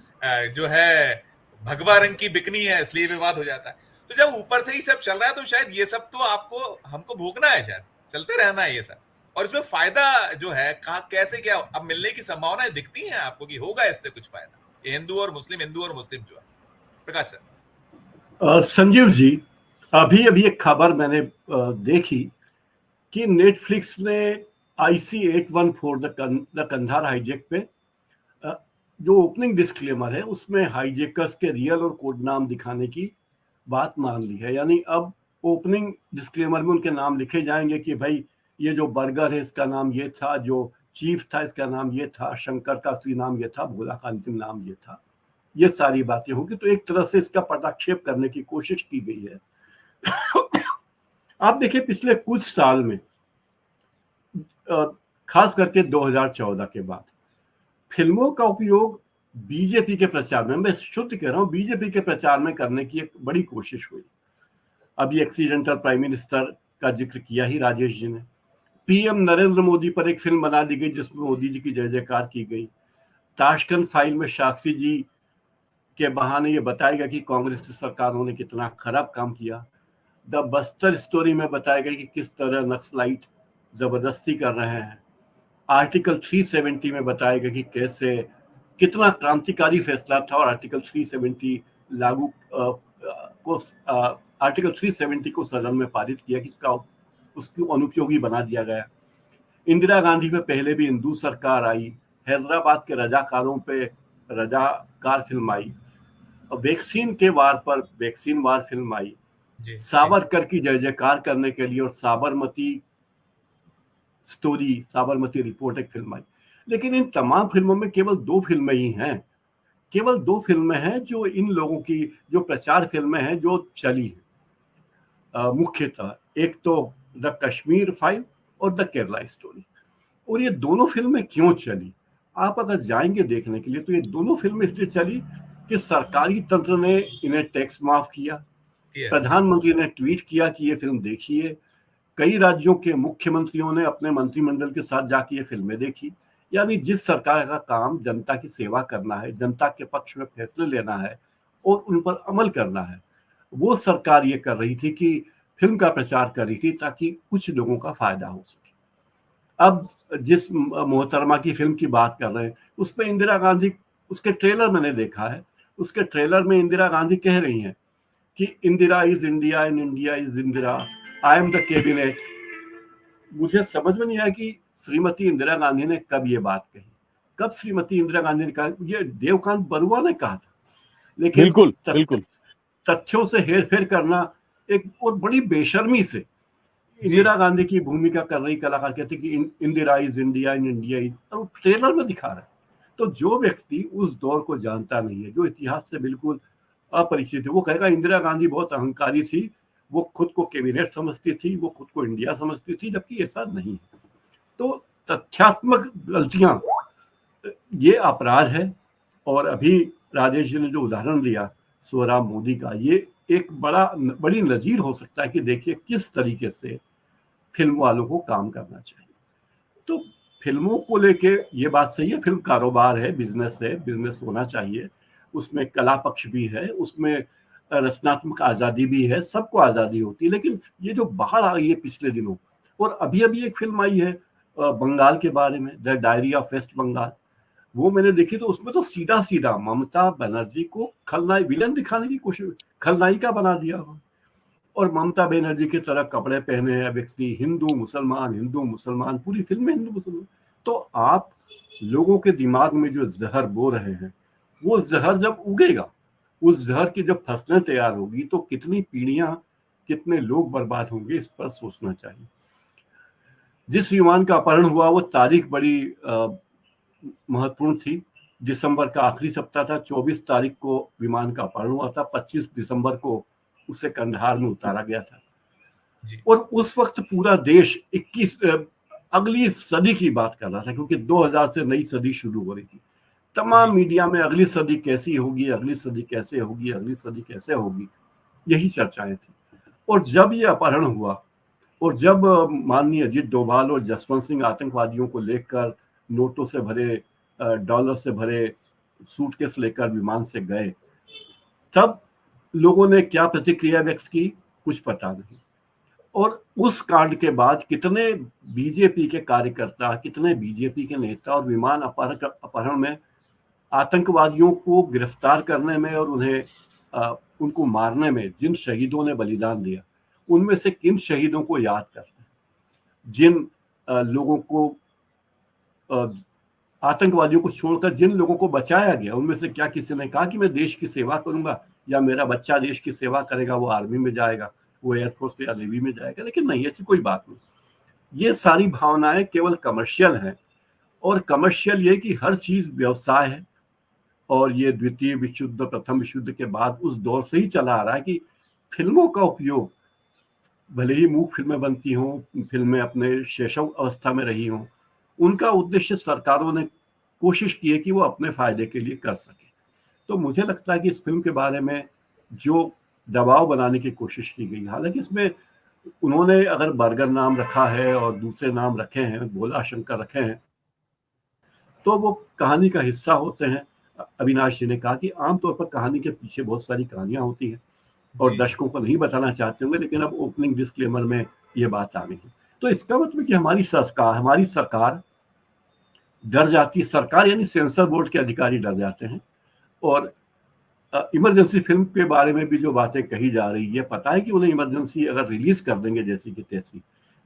जो है भगवा रंग की बिकनी है, इसलिए विवाद हो जाता है। तो जब ऊपर से ही सब चल रहा है, तो शायद ये सब तो आपको हमको भोगना है, शायद चलते रहना है ये सब। और इसमें फायदा जो है, कहाँ कैसे क्या अब मिलने की संभावनाएं दिखती हैं आपको कि होगा इससे कुछ फायदा, ये हिंदू और मुस्लिम जो है? प्रकाश सर। संजीव जी, अभी अभी एक खबर मैंने देखी कि नेटफ्लिक्स ने IC-814 द कंधार हाईजैक पे जो ओपनिंग डिस्क्लेमर है उसमें हाईजैकर्स के रियल और कोड नाम दिखाने की बात मान ली है। यानी अब ओपनिंग डिस्क्लेमर में उनके नाम लिखे जाएंगे कि भाई ये जो बर्गर है इसका नाम ये था, जो चीफ था इसका नाम ये था, शंकर का असली नाम ये था, भोला का अंतिम नाम ये था। ये सारी बातें होंगी। तो एक तरह से इसका पटाक्षेप करने की कोशिश की गई है। आप देखिए, पिछले कुछ साल में, खास करके 2014 के बाद, फिल्मों का उपयोग बीजेपी के प्रचार में, मैं शुद्ध कह रहा हूं, बीजेपी के प्रचार में करने की एक बड़ी कोशिश हुई। अभी एक्सीडेंटल प्राइम मिनिस्टर का जिक्र किया ही राजेश जी ने। पीएम नरेंद्र मोदी पर एक फिल्म बना दी गई जिसमें मोदी जी की जय जयकार की गई। ताशकंद फाइल में शास्त्री जी के बहाने ये बताएगा कि कांग्रेस की सरकारों ने कितना खराब काम किया। द बस्तर स्टोरी में बताएगा कि किस तरह नक्सलाइट जबरदस्ती कर रहे हैं। आर्टिकल 370 में बताएगा कि कैसे कितना क्रांतिकारी फैसला था और आर्टिकल 370 लागू आर्टिकल 370 को सदन में पारित किया कि उसकी अनुपयोगी बना दिया गया। इंदिरा गांधी में पहले भी हिंदू सरकार आई, हैदराबाद के रजाकारों पे रजाकार फिल्म आई, वैक्सीन के वार पर वैक्सीन वार फिल्म आई, साबरकर की जय जयकार करने के लिए और साबरमती रिपोर्ट एक फिल्म आई। लेकिन इन तमाम फिल्मों में केवल 2 फिल्में ही हैं, केवल 2 फिल्में हैं जो इन लोगों की जो प्रचार फिल्में हैं जो चली है मुख्यतः। एक तो द कश्मीर फाइल और द केरला स्टोरी। और ये दोनों फिल्में क्यों चली, आप अगर जाएंगे देखने के लिए, तो ये दोनों फिल्में इसलिए चली कि सरकारी तंत्र ने इन्हें टैक्स माफ किया, प्रधानमंत्री ने ट्वीट किया कि ये फिल्म देखिए, कई राज्यों के मुख्यमंत्रियों ने अपने मंत्रिमंडल के साथ जाके ये फिल्में देखी। यानी जिस सरकार का काम जनता की सेवा करना है, जनता के पक्ष में फैसले लेना है और उन पर अमल करना है, वो सरकार ये कर रही थी कि फिल्म का प्रचार कर रही थी ताकि कुछ लोगों का फायदा हो सके। अब जिस मोहतरमा की फिल्म की बात कर रहे हैं, उसमें इंदिरा गांधी, उसके ट्रेलर मैंने देखा है, उसके ट्रेलर में इंदिरा गांधी कह रही हैं कि Indira is India and India is Indira, I am the cabinet. मुझे समझ में नहीं आया कि श्रीमती इंदिरा गांधी ने कब ये बात कही, कब श्रीमती इंदिरा गांधी ने कहा। ये देवकांत बरुआ ने कहा था। लेकिन बिल्कुल तथ्यों से हेरफेर करना एक और बड़ी बेशर्मी से इंदिरा गांधी की भूमिका कर रही कलाकार कहते कि Indira is India and India is, तो ट्रेलर में दिखा रहा है। तो जो व्यक्ति उस दौर को जानता नहीं है, जो इतिहास से बिल्कुल अपरिचित है, वो कहेगा इंदिरा गांधी बहुत अहंकारी थी, वो खुद को कैबिनेट समझती थी, वो खुद को इंडिया समझती थी, जबकि ऐसा नहीं है। तो तथ्यात्मक गलतियां, ये अपराध है। और अभी राजेश जी ने जो उदाहरण दिया स्वराम मोदी का, ये एक बड़ी नजीर हो सकता है कि देखिए किस तरीके से फिल्म वालों को काम करना चाहिए। तो फिल्मों को लेके ये बात सही है, फिल्म कारोबार है, बिजनेस होना चाहिए, उसमें कला पक्ष भी है, उसमें रचनात्मक आज़ादी भी है, सबको आज़ादी होती है। लेकिन ये जो बाहर आ गई है पिछले दिनों, और अभी अभी एक फिल्म आई है बंगाल के बारे में, the diary of West Bengal, वो मैंने देखी, तो उसमें तो सीधा सीधा ममता बनर्जी को विलन दिखाने की कोशिश, खलनायिका बना दिया। और ममता बनर्जी की तरह कपड़े पहने हैं व्यक्ति, हिंदू मुसलमान, पूरी फिल्म में हिंदू मुसलमान। तो आप लोगों के दिमाग में जो जहर बो रहे हैं, वो जहर जब उगेगा, उस जहर की जब फसलें तैयार होगी, तो कितनी पीढ़ियां, कितने लोग बर्बाद होंगे, इस पर सोचना चाहिए। जिस विमान का अपहरण हुआ वो तारीख बड़ी महत्वपूर्ण थी। दिसंबर का आखिरी सप्ताह था, 24 तारीख को विमान का अपहरण हुआ था, 25 दिसंबर को उसे कंधार में उतारा गया था। और उस वक्त पूरा देश अगली सदी की बात कर रहा था, क्योंकि 2000 से नई सदी शुरू हो रही थी। तमाम मीडिया में अगली सदी कैसी होगी, अगली सदी कैसे होगी, अगली सदी कैसे होगी, यही चर्चाएं थी। और जब ये अपहरण हुआ, और जब माननीय अजीत डोभाल और जसवंत सिंह आतंकवादियों को लेकर नोटों से भरे, डॉलर से भरे सूटकेस लेकर विमान से गए, तब लोगों ने क्या प्रतिक्रिया व्यक्त की, कुछ पता नहीं। और उस कांड के बाद कितने बीजेपी के कार्यकर्ता, कितने बीजेपी के नेता, और विमान अपहरण में आतंकवादियों को गिरफ्तार करने में और उन्हें उनको मारने में जिन शहीदों ने बलिदान दिया, उनमें से किन शहीदों को याद करते हैं, जिन लोगों को, आतंकवादियों को छोड़कर जिन लोगों को बचाया गया, उनमें से क्या किसी ने कहा कि मैं देश की सेवा करूंगा, या मेरा बच्चा देश की सेवा करेगा, वो आर्मी में जाएगा, वो एयरफोर्स या नेवी में जाएगा? लेकिन नहीं, ऐसी कोई बात नहीं। ये सारी भावनाएं केवल कमर्शियल हैं, और कमर्शियल ये कि हर चीज व्यवसाय है। और ये द्वितीय विश्व युद्ध, प्रथम विश्व युद्ध के बाद उस दौर से ही चला आ रहा है कि फिल्मों का उपयोग, भले ही मूक फिल्में बनती हों, फिल्में अपने शैशव अवस्था में रही हों, उनका उद्देश्य सरकारों ने कोशिश की है कि वो अपने फायदे के लिए कर सके। तो मुझे लगता है कि इस फिल्म के बारे में जो दबाव बनाने की कोशिश की गई, हालांकि इसमें उन्होंने अगर बर्गर नाम रखा है और दूसरे नाम रखे हैं, भोला शंकर रखे हैं, तो वो कहानी का हिस्सा होते हैं। अविनाश जी ने कहा कि आमतौर पर कहानी के पीछे बहुत सारी कहानियां होती हैं, और दर्शकों को नहीं बताना चाहते होंगे, लेकिन अब ओपनिंग डिस्क्लेमर में ये बात आ गई है। तो इसका मतलब कि हमारी सरकार डर जाती है, सरकार यानी सेंसर बोर्ड के अधिकारी डर जाते हैं। और इमरजेंसी फिल्म के बारे में भी जो बातें कही जा रही है, पता है कि उन्हें इमरजेंसी अगर रिलीज कर देंगे जैसी की तैसी,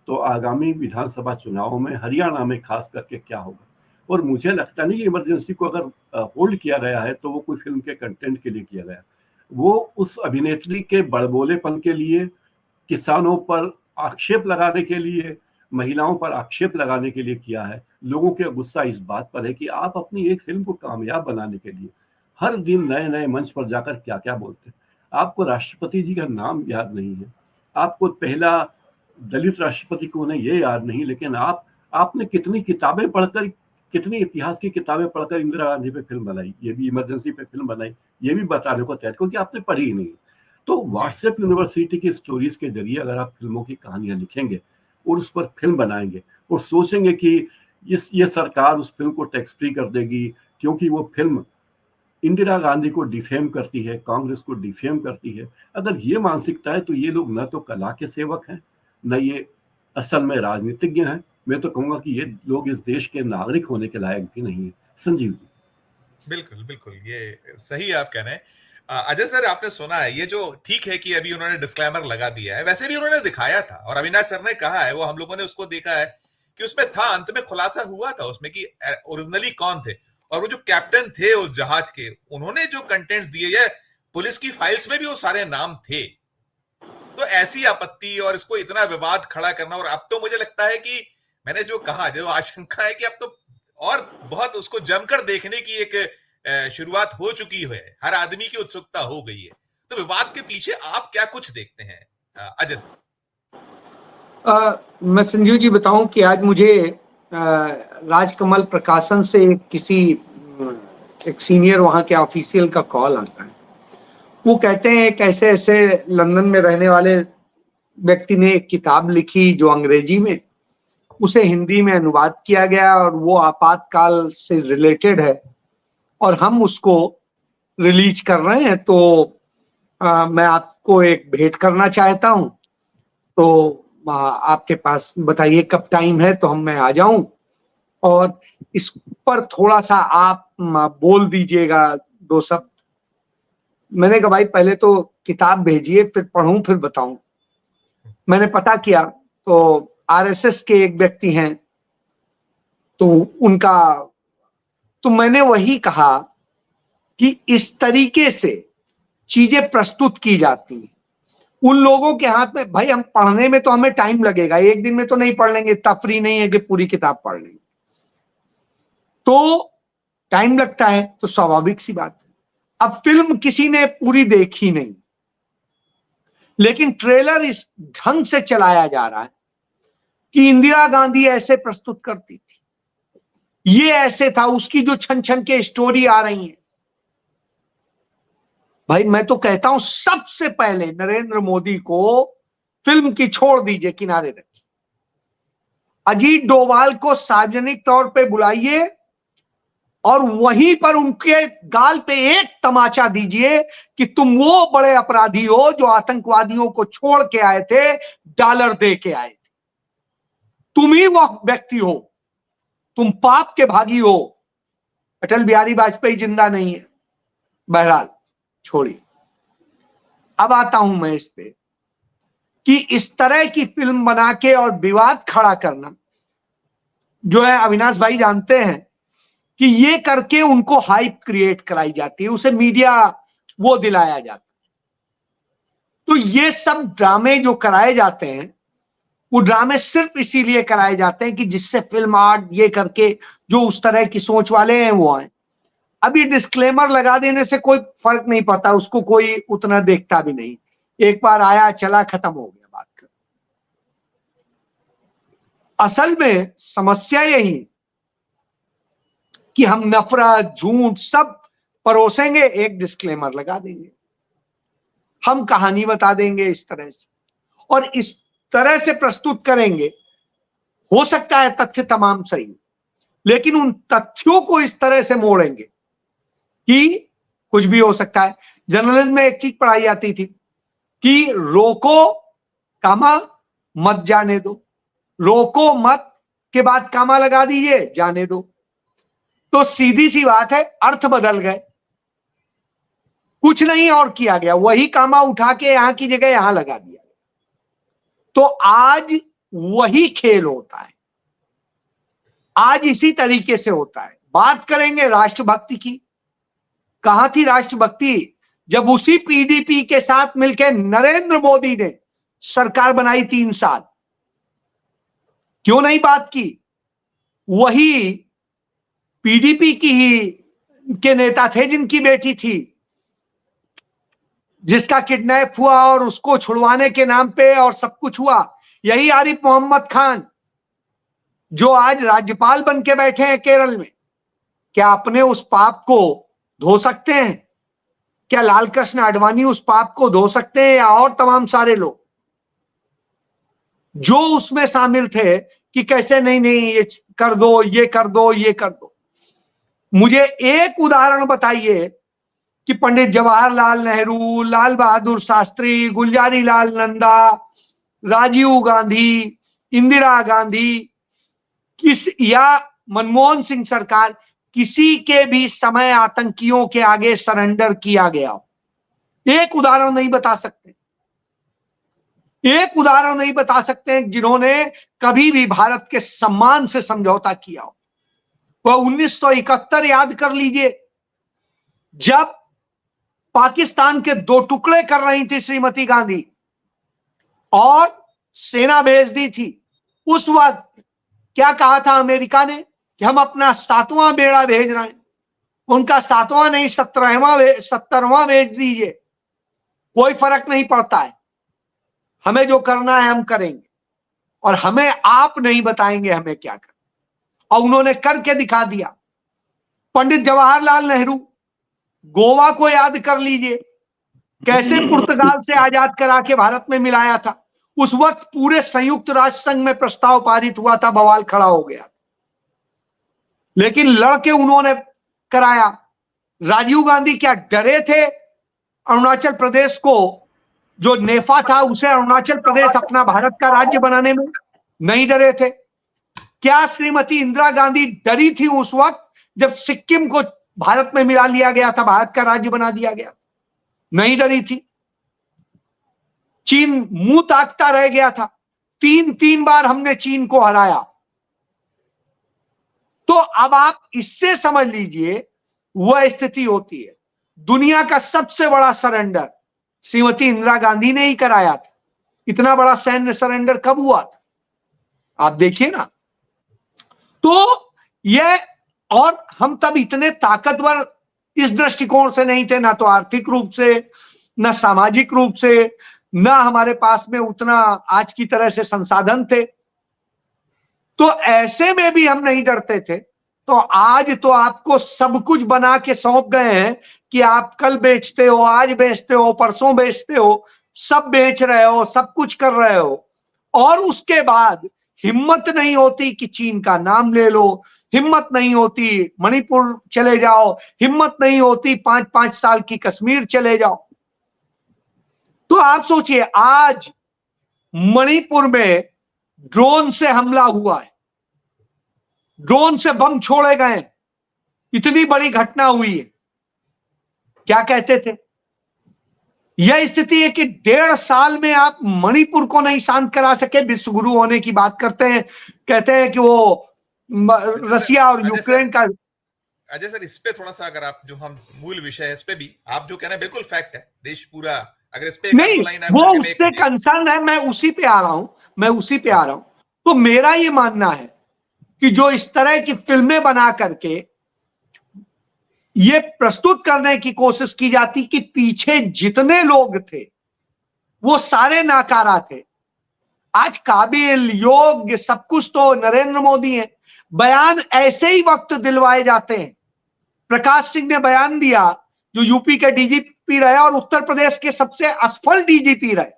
तो आगामी विधानसभा चुनावों में हरियाणा में खास करके क्या होगा। और मुझे लगता नहीं कि इमरजेंसी को अगर होल्ड किया गया है तो वो कोई फिल्म के कंटेंट के लिए किया गया, वो उस अभिनेत्री के बड़बोलेपन के लिए, किसानों पर आक्षेप लगाने के लिए, महिलाओं पर आक्षेप लगाने के लिए किया है। लोगों के गुस्सा इस बात पर है कि आप अपनी एक फिल्म को कामयाब बनाने के लिए हर दिन नए नए मंच पर जाकर क्या क्या बोलते हैं। आपको राष्ट्रपति जी का नाम याद नहीं है, आपको पहला दलित राष्ट्रपति को उन्हें ये याद नहीं, लेकिन आपने कितनी किताबें पढ़कर, कितनी इतिहास की किताबें पढ़कर इंदिरा गांधी पे फिल्म बनाई, ये भी इमरजेंसी पे फिल्म बनाई, ये भी बताने को तैयार, क्योंकि आपने पढ़ी ही नहीं। तो व्हाट्सएप यूनिवर्सिटी की स्टोरीज के जरिए अगर आप फिल्मों की कहानियां लिखेंगे और उस पर फिल्म बनाएंगे और सोचेंगे कि ये सरकार उस फिल्म को टैक्स फ्री कर देगी क्योंकि वो फिल्म इंदिरा गांधी को डिफेम करती है, कांग्रेस को डिफेम करती है, अगर ये मानसिकता है तो ये लोग न तो कला के सेवक हैं, न ये असल में राजनीतिज्ञ हैं। मैं तो कहूंगा कि ये लोग इस देश के नागरिक होने के लायक भी नहीं है। संजीव जी। बिल्कुल बिल्कुल, ये सही आप कह रहे हैं। अजय सर, आपने सुना है ये जो, ठीक है कि अभी उन्होंने डिस्क्लेमर लगा दिया है, वैसे भी उन्होंने दिखाया था, और अविनाश सर ने कहा है, वो हम लोगों ने उसको देखा है कि उसमें था, अंत में खुलासा हुआ था उसमें कि ओरिजिनली कौन थे, और वो जो कैप्टन थे उस जहाज के, उन्होंने जो कंटेंट्स दिए है, पुलिस की फाइल्स में भी वो सारे नाम थे। तो ऐसी आपत्ति और इसको इतना विवाद खड़ा करना, और अब तो मुझे लगता है कि मैंने जो कहा, जो आशंका है कि अब तो और बहुत उसको जमकर देखने की एक शुरुआत हो चुकी है, हर आदमी की उत्सुकता हो गई है। तो विवाद के पीछे आप क्या कुछ देखते हैं अजय सर? मैं संजीव जी बताऊं कि आज मुझे राजकमल प्रकाशन से एक सीनियर वहां के ऑफिशियल का कॉल आता है। वो कहते हैं एक ऐसे लंदन में रहने वाले व्यक्ति ने एक किताब लिखी जो अंग्रेजी में, उसे हिंदी में अनुवाद किया गया और वो आपातकाल से रिलेटेड है और हम उसको रिलीज कर रहे हैं। तो मैं आपको एक भेंट करना चाहता हूं, तो आपके पास बताइए कब टाइम है तो मैं आ जाऊं और इस पर थोड़ा सा आप बोल दीजिएगा 2 शब्द। मैंने कहा भाई पहले तो किताब भेजिए, फिर पढ़ूं फिर बताऊं। मैंने पता किया तो आरएसएस के एक व्यक्ति हैं, तो उनका, तो मैंने वही कहा कि इस तरीके से चीजें प्रस्तुत की जाती हैं उन लोगों के हाथ में। भाई हम पढ़ने में तो हमें टाइम लगेगा, एक दिन में तो नहीं पढ़ लेंगे, इतना फ्री नहीं है कि पूरी किताब पढ़ लेंगे, तो टाइम लगता है, तो स्वाभाविक सी बात है। अब फिल्म किसी ने पूरी देखी नहीं, लेकिन ट्रेलर इस ढंग से चलाया जा रहा है कि इंदिरा गांधी ऐसे प्रस्तुत करती थी, ये ऐसे था, उसकी जो छन छन के स्टोरी आ रही है। भाई मैं तो कहता हूं सबसे पहले नरेंद्र मोदी को फिल्म की छोड़ दीजिए, किनारे रखिए, अजीत डोभाल को सार्वजनिक तौर पे बुलाइए और वहीं पर उनके गाल पे एक तमाचा दीजिए कि तुम वो बड़े अपराधी हो जो आतंकवादियों को छोड़ के आए थे, डॉलर दे के आए थे, तुम ही वो व्यक्ति हो, तुम पाप के भागी हो। अटल बिहारी वाजपेयी जिंदा नहीं है, बहरहाल छोड़िए। अब आता हूं मैं इस पे कि इस तरह की फिल्म बना के और विवाद खड़ा करना जो है, अविनाश भाई जानते हैं कि ये करके उनको हाइप क्रिएट कराई जाती है, उसे मीडिया वो दिलाया जाता है। तो ये सब ड्रामे जो कराए जाते हैं, वो ड्रामे सिर्फ इसीलिए कराए जाते हैं कि जिससे फिल्म आर्ट ये करके जो उस तरह की सोच वाले हैं वो आए। अभी डिस्क्लेमर लगा देने से कोई फर्क नहीं पड़ता, उसको कोई उतना देखता भी नहीं, एक बार आया चला खत्म हो गया बात कर। असल में समस्या यही कि हम नफरत झूठ सब परोसेंगे, एक डिस्क्लेमर लगा देंगे, हम कहानी बता देंगे इस तरह से और इस तरह से प्रस्तुत करेंगे। हो सकता है तथ्य तमाम सही, लेकिन उन तथ्यों को इस तरह से मोड़ेंगे कि कुछ भी हो सकता है। जर्नलिज्म में एक चीज पढ़ाई जाती थी कि रोको कामा मत जाने दो, रोको मत के बाद कामा लगा दीजिए, जाने दो। तो सीधी सी बात है, अर्थ बदल गए, कुछ नहीं और किया गया, वही कामा उठा के यहां की जगह यहां लगा दिया। तो आज वही खेल होता है, आज इसी तरीके से होता है। बात करेंगे राष्ट्रभक्ति की, कहां थी राष्ट्रभक्ति जब उसी पीडीपी के साथ मिलकर नरेंद्र मोदी ने सरकार बनाई 3 साल? क्यों नहीं बात की? वही पीडीपी की ही के नेता थे जिनकी बेटी थी, जिसका किडनैप हुआ और उसको छुड़वाने के नाम पे और सब कुछ हुआ। यही आरिफ मोहम्मद खान जो आज राज्यपाल बन के बैठे हैं केरल में, क्या अपने उस पाप को धो सकते हैं? क्या लाल कृष्ण आडवाणी उस पाप को धो सकते हैं, या और तमाम सारे लोग जो उसमें शामिल थे कि कैसे नहीं नहीं ये कर दो, ये कर दो, ये कर दो। मुझे एक उदाहरण बताइए कि पंडित जवाहरलाल नेहरू, लाल बहादुर शास्त्री, गुलजारी लाल नंदा, राजीव गांधी, इंदिरा गांधी किस या मनमोहन सिंह सरकार, किसी के भी समय आतंकियों के आगे सरेंडर किया गया? एक उदाहरण नहीं बता सकते, एक उदाहरण नहीं बता सकते हैं जिन्होंने कभी भी भारत के सम्मान से समझौता किया हो। वह 1971 याद कर लीजिए, जब पाकिस्तान के 2 टुकड़े कर रही थी श्रीमती गांधी और सेना भेज दी थी। उस वक्त क्या कहा था अमेरिका ने कि हम अपना 7वां बेड़ा भेज रहे हैं। उनका 7वां नहीं 17वां भेज दीजिए, कोई फर्क नहीं पड़ता है, हमें जो करना है हम करेंगे और हमें आप नहीं बताएंगे हमें क्या करना। और उन्होंने करके दिखा दिया। पंडित जवाहरलाल नेहरू, गोवा को याद कर लीजिए, कैसे पुर्तगाल से आजाद करा के भारत में मिलाया था। उस वक्त पूरे संयुक्त राष्ट्र संघ में प्रस्ताव पारित हुआ था, बवाल खड़ा हो गया, लेकिन लड़के उन्होंने कराया। राजीव गांधी क्या डरे थे अरुणाचल प्रदेश को, जो नेफा था उसे अरुणाचल प्रदेश अपना भारत का राज्य बनाने में? नहीं डरे थे। क्या श्रीमती इंदिरा गांधी डरी थी उस वक्त जब सिक्किम को भारत में मिला लिया गया था, भारत का राज्य बना दिया गया? नहीं डरी थी। चीन मुंह ताकता रह गया था। 3 बार हमने चीन को हराया। तो अब आप इससे समझ लीजिए वह स्थिति होती है। दुनिया का सबसे बड़ा सरेंडर श्रीमती इंदिरा गांधी ने ही कराया था। इतना बड़ा सैन्य सरेंडर कब हुआ था आप देखिए ना। तो यह, और हम तब इतने ताकतवर इस दृष्टिकोण से नहीं थे, ना तो आर्थिक रूप से, ना सामाजिक रूप से, ना हमारे पास में उतना आज की तरह से संसाधन थे। तो ऐसे में भी हम नहीं डरते थे। तो आज तो आपको सब कुछ बना के सौंप गए हैं कि आप कल बेचते हो, आज बेचते हो, परसों बेचते हो, सब बेच रहे हो, सब कुछ कर रहे हो, और उसके बाद हिम्मत नहीं होती कि चीन का नाम ले लो, हिम्मत नहीं होती मणिपुर चले जाओ, हिम्मत नहीं होती 5-5 साल की कश्मीर चले जाओ। तो आप सोचिए, आज मणिपुर में ड्रोन से हमला हुआ है, ड्रोन से बम छोड़े गए, इतनी बड़ी घटना हुई है। क्या कहते थे? यह स्थिति है कि 1.5 साल में आप मणिपुर को नहीं शांत करा सके। विश्व गुरु होने की बात करते हैं, कहते हैं कि वो रसिया और यूक्रेन का। अजय सर, इस पे थोड़ा सा अगर आप, जो हम मूल विषय है इस पे भी आप जो कह रहे हैं बिल्कुल फैक्ट है, देश पूरा, अगर इस पे नहीं, वो उससे कंसर्न है, मैं उसी पे आ रहा हूं। तो मेरा ये मानना है कि जो इस तरह की फिल्में बना करके ये प्रस्तुत करने की कोशिश की जाती कि पीछे जितने लोग थे वो सारे नाकारा थे। आज काबिल, योग्य, सब कुछ तो नरेंद्र मोदी है। बयान ऐसे ही वक्त दिलवाए जाते हैं। प्रकाश सिंह ने बयान दिया, जो यूपी के डीजीपी रहे और उत्तर प्रदेश के सबसे असफल डीजीपी रहे,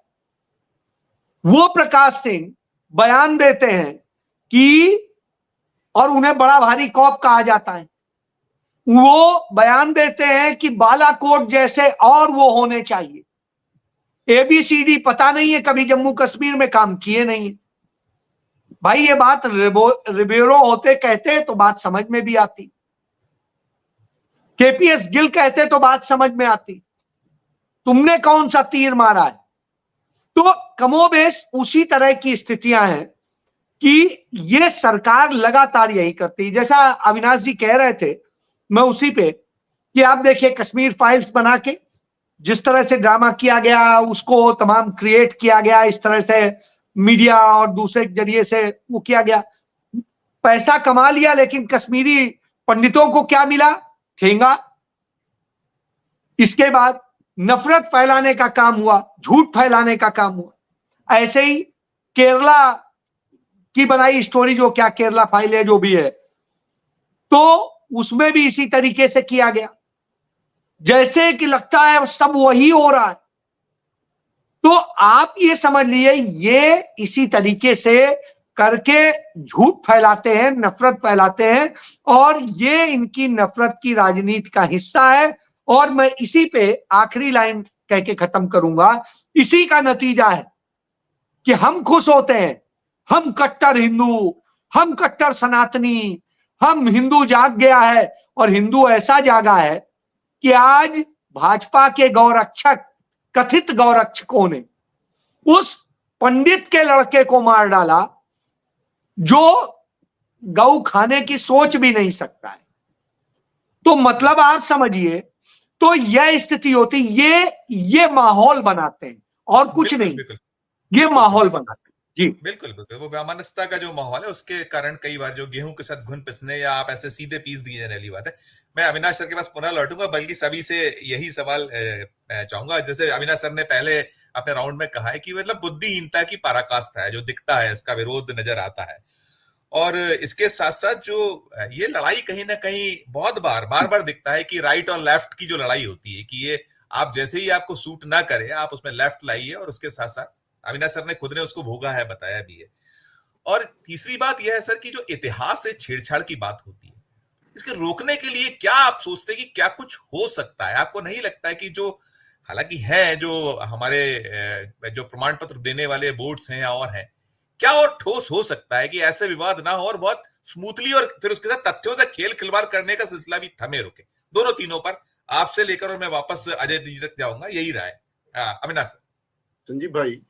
वो प्रकाश सिंह बयान देते हैं कि, और उन्हें बड़ा भारी कौप कहा जाता है, वो बयान देते हैं कि बालाकोट जैसे और वो होने चाहिए। ABCD पता नहीं है, कभी जम्मू कश्मीर में काम किए नहीं। भाई ये बात रिबेरो होते कहते तो बात समझ में भी आती, KPS गिल कहते तो बात समझ में आती। तुमने कौन सा तीर मारा है? तो कमोबेश उसी तरह की स्थितियां हैं कि ये सरकार लगातार यही करती है। जैसा अविनाश जी कह रहे थे, मैं उसी पे, कि आप देखिए कश्मीर फाइल्स बना के जिस तरह से ड्रामा किया गया, उसको तमाम क्रिएट किया गया, इस तरह से मीडिया और दूसरे जरिए से वो किया गया, पैसा कमा लिया, लेकिन कश्मीरी पंडितों को क्या मिला? ठेंगा। इसके बाद नफरत फैलाने का काम हुआ, झूठ फैलाने का काम हुआ। ऐसे ही केरला की बनाई स्टोरी, जो क्या केरला फाइल है जो भी है, तो उसमें भी इसी तरीके से किया गया, जैसे कि लगता है सब वही हो रहा है। तो आप ये समझ लीजिए, ये इसी तरीके से करके झूठ फैलाते हैं, नफरत फैलाते हैं, और ये इनकी नफरत की राजनीति का हिस्सा है। और मैं इसी पे आखिरी लाइन कह के खत्म करूंगा। इसी का नतीजा है कि हम खुश होते हैं, हम कट्टर हिंदू, हम कट्टर सनातनी, हम हिंदू जाग गया है। और हिंदू ऐसा जागा है कि आज भाजपा के गौरक्षक, कथित गौरक्षकों ने उस पंडित के लड़के को मार डाला जो गौ खाने की सोच भी नहीं सकता है। तो मतलब आप समझिए, तो यह स्थिति होती, ये माहौल बनाते हैं और कुछ बिल्कुल, नहीं, बिल्कुल, ये माहौल बनाते हैं। जी बिल्कुल बिल्कुल, वो वैमनस्यता का जो माहौल है उसके कारण कई बार जो गेहूं के साथ घुन पिसने या आप ऐसे सीधे पीस दिए जाने वाली बात है। मैं अविनाश सर के पास पुनः लौटूंगा, बल्कि सभी से यही सवाल चाहूंगा। जैसे अविनाश सर ने पहले अपने राउंड में कहा है कि मतलब बुद्धिहीनता की पराकाष्ठा है जो दिखता है, इसका विरोध नजर आता है। और इसके साथ साथ जो ये लड़ाई कहीं ना कहीं बहुत बार दिखता है कि राइट और लेफ्ट की जो लड़ाई होती है, कि ये आप जैसे ही आपको सूट ना करे आप उसमें लेफ्ट लाइए और उसके साथ साथ अविनाश सर ने खुद ने उसको भोगा है, बताया भी है। और तीसरी बात यह है सर कि जो इतिहास से छेड़छाड़ की बात होती है, इसके रोकने के लिए क्या आप सोचते हैं कि क्या कुछ हो सकता है? आपको नहीं लगता है कि जो, हालांकि है जो हमारे जो प्रमाण पत्र देने वाले बोर्ड्स हैं और हैं, क्या और ठोस हो सकता है कि ऐसे विवाद ना हो और बहुत स्मूथली और फिर उसके साथ तथ्यों से खेल खिलवाड़ करने का सिलसिला भी थमे रुके? दोनों तीनों पर आपसे लेकर और मैं वापस अजय जी तक जाऊंगा, यही राय। अविनाश सर। संजीव भाई,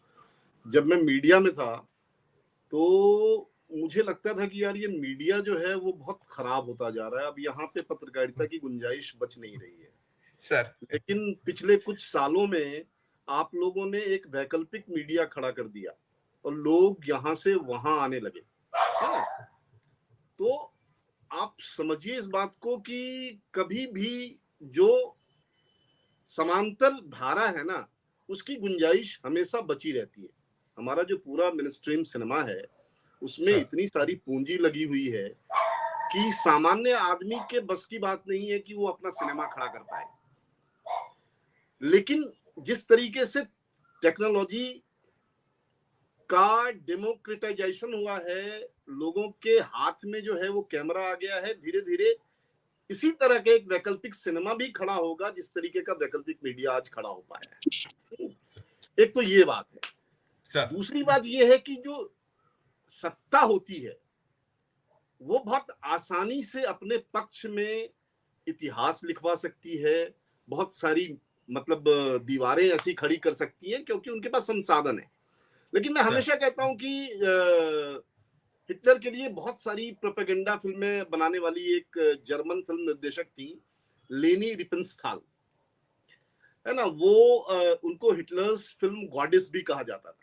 जब मैं मीडिया में था तो मुझे लगता था कि यार ये मीडिया जो है वो बहुत खराब होता जा रहा है, अब यहाँ पे पत्रकारिता की गुंजाइश बच नहीं रही है सर। लेकिन पिछले कुछ सालों में आप लोगों ने एक वैकल्पिक मीडिया खड़ा कर दिया और लोग यहाँ से वहां आने लगे, है? तो आप समझिए इस बात को कि कभी भी जो समांतर धारा है ना, उसकी गुंजाइश हमेशा बची रहती है। हमारा जो पूरा मेनस्ट्रीम सिनेमा है उसमें इतनी सारी पूंजी लगी हुई है कि सामान्य आदमी के बस की बात नहीं है कि वो अपना सिनेमा खड़ा कर पाए। लेकिन जिस तरीके से टेक्नोलॉजी का डेमोक्रेटाइजेशन हुआ है, लोगों के हाथ में जो है वो कैमरा आ गया है, धीरे धीरे इसी तरह के एक वैकल्पिक सिनेमा भी खड़ा होगा जिस तरीके का वैकल्पिक मीडिया आज खड़ा हो पाया है। एक तो ये बात है सर। दूसरी बात ये है कि जो सत्ता होती है वो बहुत आसानी से अपने पक्ष में इतिहास लिखवा सकती है, बहुत सारी मतलब दीवारें ऐसी खड़ी कर सकती हैं क्योंकि उनके पास संसाधन है। लेकिन मैं हमेशा कहता हूं कि हिटलर के लिए बहुत सारी प्रोपेगेंडा फिल्में बनाने वाली एक जर्मन फिल्म निर्देशक थी, लेनी रिपेनस्थाल, है ना, वो उनको हिटलर्स फिल्म गॉडेस भी कहा जाता था।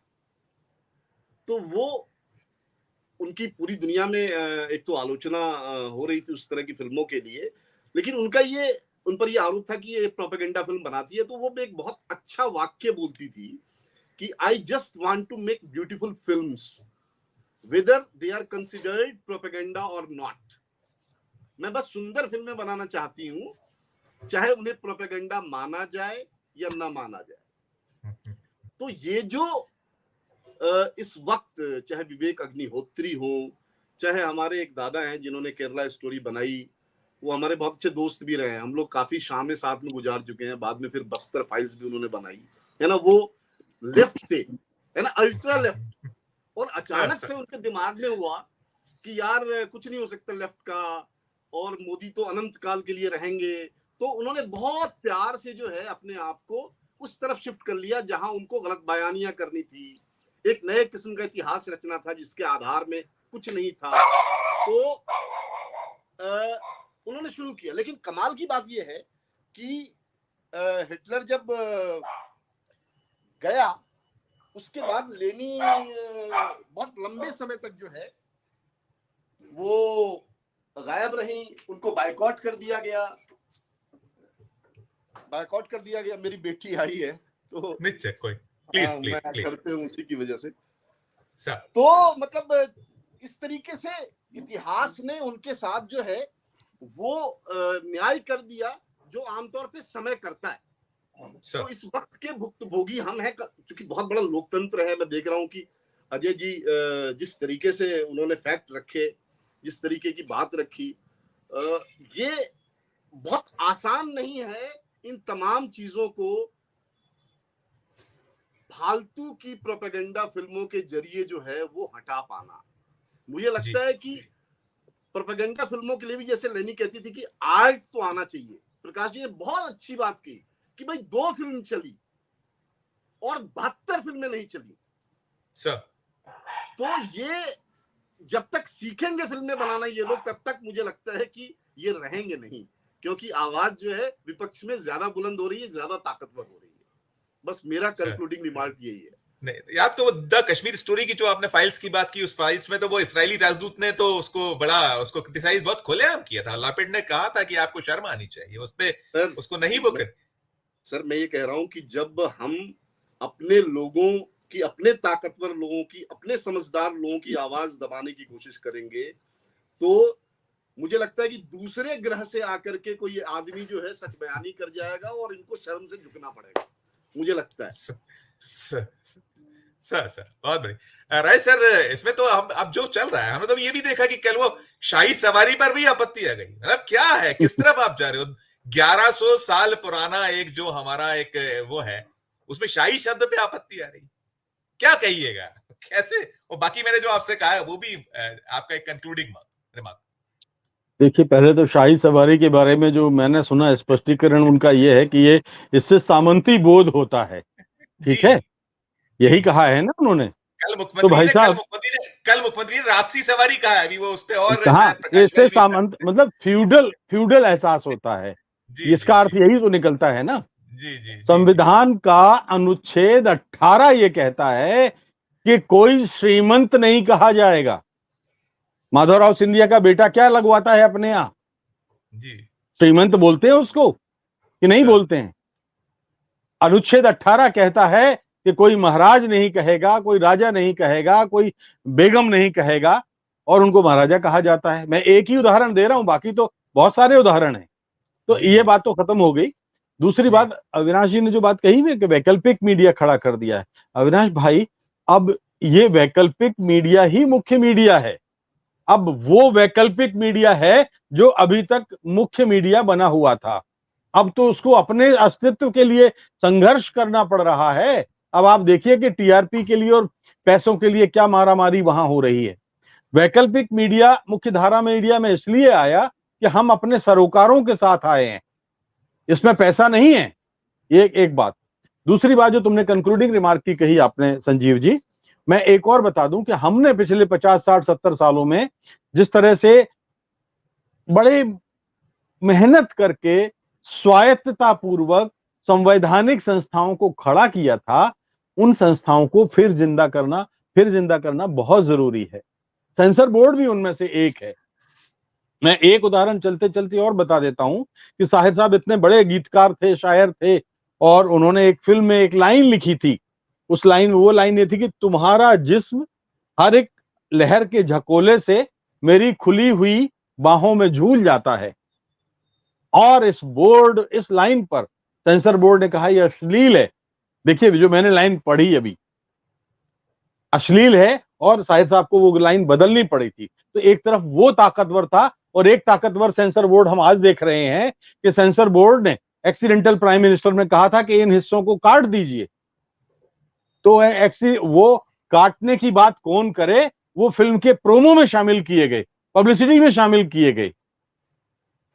तो वो उनकी पूरी दुनिया में एक तो आलोचना हो रही थी उस तरह की फिल्मों के लिए, लेकिन उन पर ये आरोप था कि ये प्रोपेगेंडा फिल्म बनाती है। तो वो एक बहुत अच्छा वाक्य बोलती थी कि I just want to make beautiful films whether they are considered propaganda or not। मैं बस सुंदर फिल्में बनाना चाहती हूं, चाहे उन्हें प्रोपेगेंडा माना जाए या ना माना जाए। तो ये जो इस वक्त चाहे विवेक अग्निहोत्री हो, चाहे हमारे एक दादा हैं जिन्होंने केरला स्टोरी बनाई, वो हमारे बहुत अच्छे दोस्त भी रहे हैं, हम लोग काफी शामें साथ में गुजार चुके हैं, बाद में फिर बस्तर फाइल्स भी उन्होंने बनाई, है ना, वो लेफ्ट थे, है ना, अल्ट्रा लेफ्ट, और अचानक से उनके दिमाग में हुआ कि यार कुछ नहीं हो सकता लेफ्ट का, और मोदी तो अनंत काल के लिए रहेंगे। तो उन्होंने बहुत प्यार से जो है अपने आप को उस तरफ शिफ्ट कर लिया जहां उनको गलत बयानियां करनी थी, एक नए किस्म का इतिहास रचना था जिसके आधार में कुछ नहीं था। तो उन्होंने शुरू किया। लेकिन कमाल की बात यह है कि हिटलर जब गया उसके बाद लेनी बहुत लंबे समय तक जो है वो गायब रही, उनको बायकॉट कर दिया गया। मेरी बेटी आई है तो निश्चय, कोई प्लीज मैं घर पे हूँ उसी की वजह से। सर। तो मतलब इस तरीके से इतिहास ने उनके साथ जो है वो न्याय कर दिया जो आमतौर पे समय करता है। तो इस वक्त के भुक्तभोगी हम हैं, क्योंकि बहुत बड़ा लोकतंत्र है। मैं देख रहा हूं कि अजय जी जिस तरीके से उन्होंने फैक्ट रखे, जिस तरीके की बात रखी, ये बहुत आसान नहीं है इन तमाम चीजों को फालतू की प्रोपेगेंडा फिल्मों के जरिए जो है वो हटा पाना। मुझे लगता है कि प्रोपेगेंडा फिल्मों के लिए भी, जैसे लेनी कहती थी कि आर्ट तो आना चाहिए, प्रकाश जी ने बहुत अच्छी बात की कि भाई 2 फिल्म चली और 72 फिल्में नहीं चली सर। तो ये जब तक सीखेंगे फिल्में बनाना ये लोग, तब तक मुझे लगता है कि ये रहेंगे नहीं, क्योंकि आवाज जो है विपक्ष में ज्यादा बुलंद हो रही है, ज्यादा ताकतवर हो रही है। बस मेरा कंक्लूडिंग रिमार्क यही है। नहीं, आप तो द कश्मीर स्टोरी की जो आपने फाइल्स की बात की, उस फाइल्स में तो वो इस्राएली राजदूत ने तो उसको क्रिटिसाइज बहुत खुलेआम किया था। लापिड ने कहा था कि आपको शर्म आनी चाहिए, उस पे उसको नहीं वो कर। सर मैं ये कह रहा हूं कि जब हम अपने लोगों की, अपने ताकतवर लोगों की, अपने समझदार लोगों की आवाज दबाने की कोशिश करेंगे तो मुझे लगता है कि दूसरे ग्रह से आकर के कोई आदमी जो है सच बयानी कर जाएगा और इनको शर्म से झुकना पड़ेगा, मुझे लगता है। सर बहुत बढ़िया राय सर। इसमें तो हम अब जो चल रहा है, हमने तो ये भी देखा कि कल वो शाही सवारी पर भी आपत्ति आ गई। मतलब क्या है, किस तरफ आप जा रहे हो? 1100 साल पुराना एक जो हमारा एक वो है, उसमें शाही शब्द पे आपत्ति आ रही, क्या कहिएगा कैसे? और बाकी मैंने जो आपसे कहा है वो भी आपका एक कंक्लूडिंग रिमार्क। देखिए, पहले तो शाही सवारी के बारे में जो मैंने सुना स्पष्टीकरण उनका ये है कि ये इससे सामंती बोध होता है। जी ठीक है, यही जी। कहा है ना उन्होंने। कल तो मुख्यमंत्री भाई ने साहब कल मुख्यमंत्री ने राजसी सवारी कहा है, अभी वो उस पे और कहा, शायद प्रकाश इससे डाल भी। सामंत मतलब फ्यूडल एहसास होता है। जी जी इसका अर्थ जी यही तो निकलता है ना। जी जी जी जी। संविधान का अनुच्छेद 18 ये कहता है कि कोई श्रीमंत नहीं कहा जाएगा। माधवराव सिंधिया का बेटा क्या लगवाता है अपने यहां? जी श्रीमंत बोलते हैं उसको कि नहीं सर। बोलते हैं? अनुच्छेद 18 कहता है कि कोई महाराज नहीं कहेगा, कोई राजा नहीं कहेगा, कोई बेगम नहीं कहेगा, और उनको महाराजा कहा जाता है। मैं एक ही उदाहरण दे रहा हूं, बाकी तो बहुत सारे उदाहरण हैं। तो जी ये बात तो खत्म हो गई। दूसरी जी बात, अविनाश जी ने जो बात कही ना कि वैकल्पिक मीडिया खड़ा कर दिया है, अविनाश भाई, अब ये वैकल्पिक मीडिया ही मुख्य मीडिया है। अब वो वैकल्पिक मीडिया है जो अभी तक मुख्य मीडिया बना हुआ था। अब तो उसको अपने अस्तित्व के लिए संघर्ष करना पड़ रहा है। अब आप देखिए कि टीआरपी के लिए और पैसों के लिए क्या मारामारी वहां हो रही है। वैकल्पिक मीडिया मुख्यधारा मीडिया में इसलिए आया कि हम अपने सरोकारों के साथ आए हैं, इसमें पैसा नहीं है। ये एक बात। दूसरी बात जो तुमने कंक्लूडिंग रिमार्क की कही आपने संजीव जी, मैं एक और बता दूं कि हमने पिछले 50 60 70 सालों में जिस तरह से बड़े मेहनत करके स्वायत्तता पूर्वक संवैधानिक संस्थाओं को खड़ा किया था, उन संस्थाओं को फिर जिंदा करना बहुत जरूरी है। सेंसर बोर्ड भी उनमें से एक है। मैं एक उदाहरण चलते चलते और बता देता हूं कि साहिर साहब इतने बड़े गीतकार थे, शायर थे, और उन्होंने एक फिल्म में एक लाइन लिखी थी। वो लाइन ये थी कि तुम्हारा जिस्म हर एक लहर के झकोले से मेरी खुली हुई बाहों में झूल जाता है। और इस लाइन पर सेंसर बोर्ड ने कहा यह अश्लील है। देखिए, जो मैंने लाइन पढ़ी अभी अश्लील है, और साहिर साहब को वो लाइन बदलनी पड़ी थी। तो एक तरफ वो ताकतवर था, और एक ताकतवर सेंसर बोर्ड हम आज देख रहे हैं कि सेंसर बोर्ड ने एक्सीडेंटल प्राइम मिनिस्टर में कहा था कि इन हिस्सों को काट दीजिए। तो वो काटने की बात कौन करे? वो फिल्म के प्रोमो में शामिल किए गए, पब्लिसिटी में शामिल किए गए।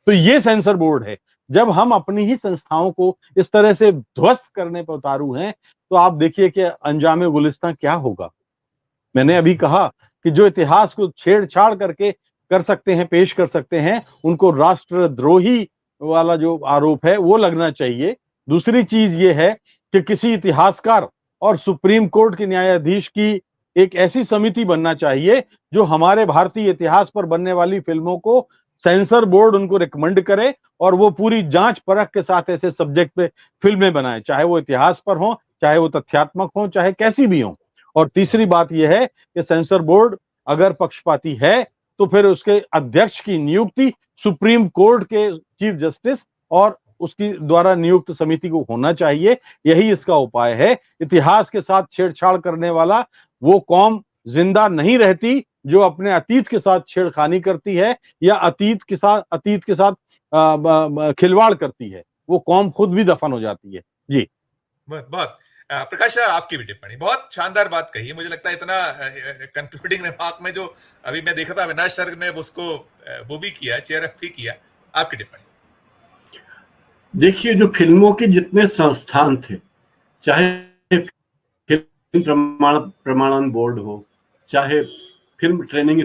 तो ये सेंसर बोर्ड है। जब हम अपनी ही संस्थाओं को इस तरह से ध्वस्त करने पर उतारू हैं, तो आप देखिए कि अंजाम गुलिस्तां क्या होगा। मैंने अभी कहा कि जो इतिहास को छेड़छाड़ करके कर सकते हैं, पेश कर सकते हैं, उनको राष्ट्रद्रोही वाला जो आरोप है वो लगना चाहिए। दूसरी चीज ये है कि किसी इतिहासकार और सुप्रीम कोर्ट के न्यायाधीश की एक ऐसी समिति बनना चाहिए जो हमारे भारतीय इतिहास पर बनने वाली फिल्मों को सेंसर बोर्ड उनको रिकमेंड करे, और वो पूरी जांच परख के साथ ऐसे सब्जेक्ट पे फिल्में बनाए, चाहे वो इतिहास पर हो, चाहे वो तथ्यात्मक हो, चाहे कैसी भी हो। और तीसरी बात यह है कि सेंसर बोर्ड अगर पक्षपाती है तो फिर उसके अध्यक्ष की नियुक्ति सुप्रीम कोर्ट के चीफ जस्टिस और उसकी द्वारा नियुक्त समिति को होना चाहिए। यही इसका उपाय है। इतिहास के साथ छेड़छाड़ करने वाला वो कौम जिंदा नहीं रहती जो अपने अतीत के साथ छेड़खानी करती है या अतीत के साथ खिलवाड़ करती है। वो कौम खुद भी दफन हो जाती है। जी बहुत प्रकाश, आपकी भी टिप्पणी बहुत शानदार बात कही है। मुझे लगता है इतना कंक्लूडिंग रिमार्क में जो अभी मैं देखा था अविनाश सर ने उसको वो भी किया, चेयर अप भी किया। आपकी टिप्पणी। देखिए, जो फिल्मों के जितने संस्थान थे, चाहे फिल्म प्रमाणन बोर्ड हो, चाहे film training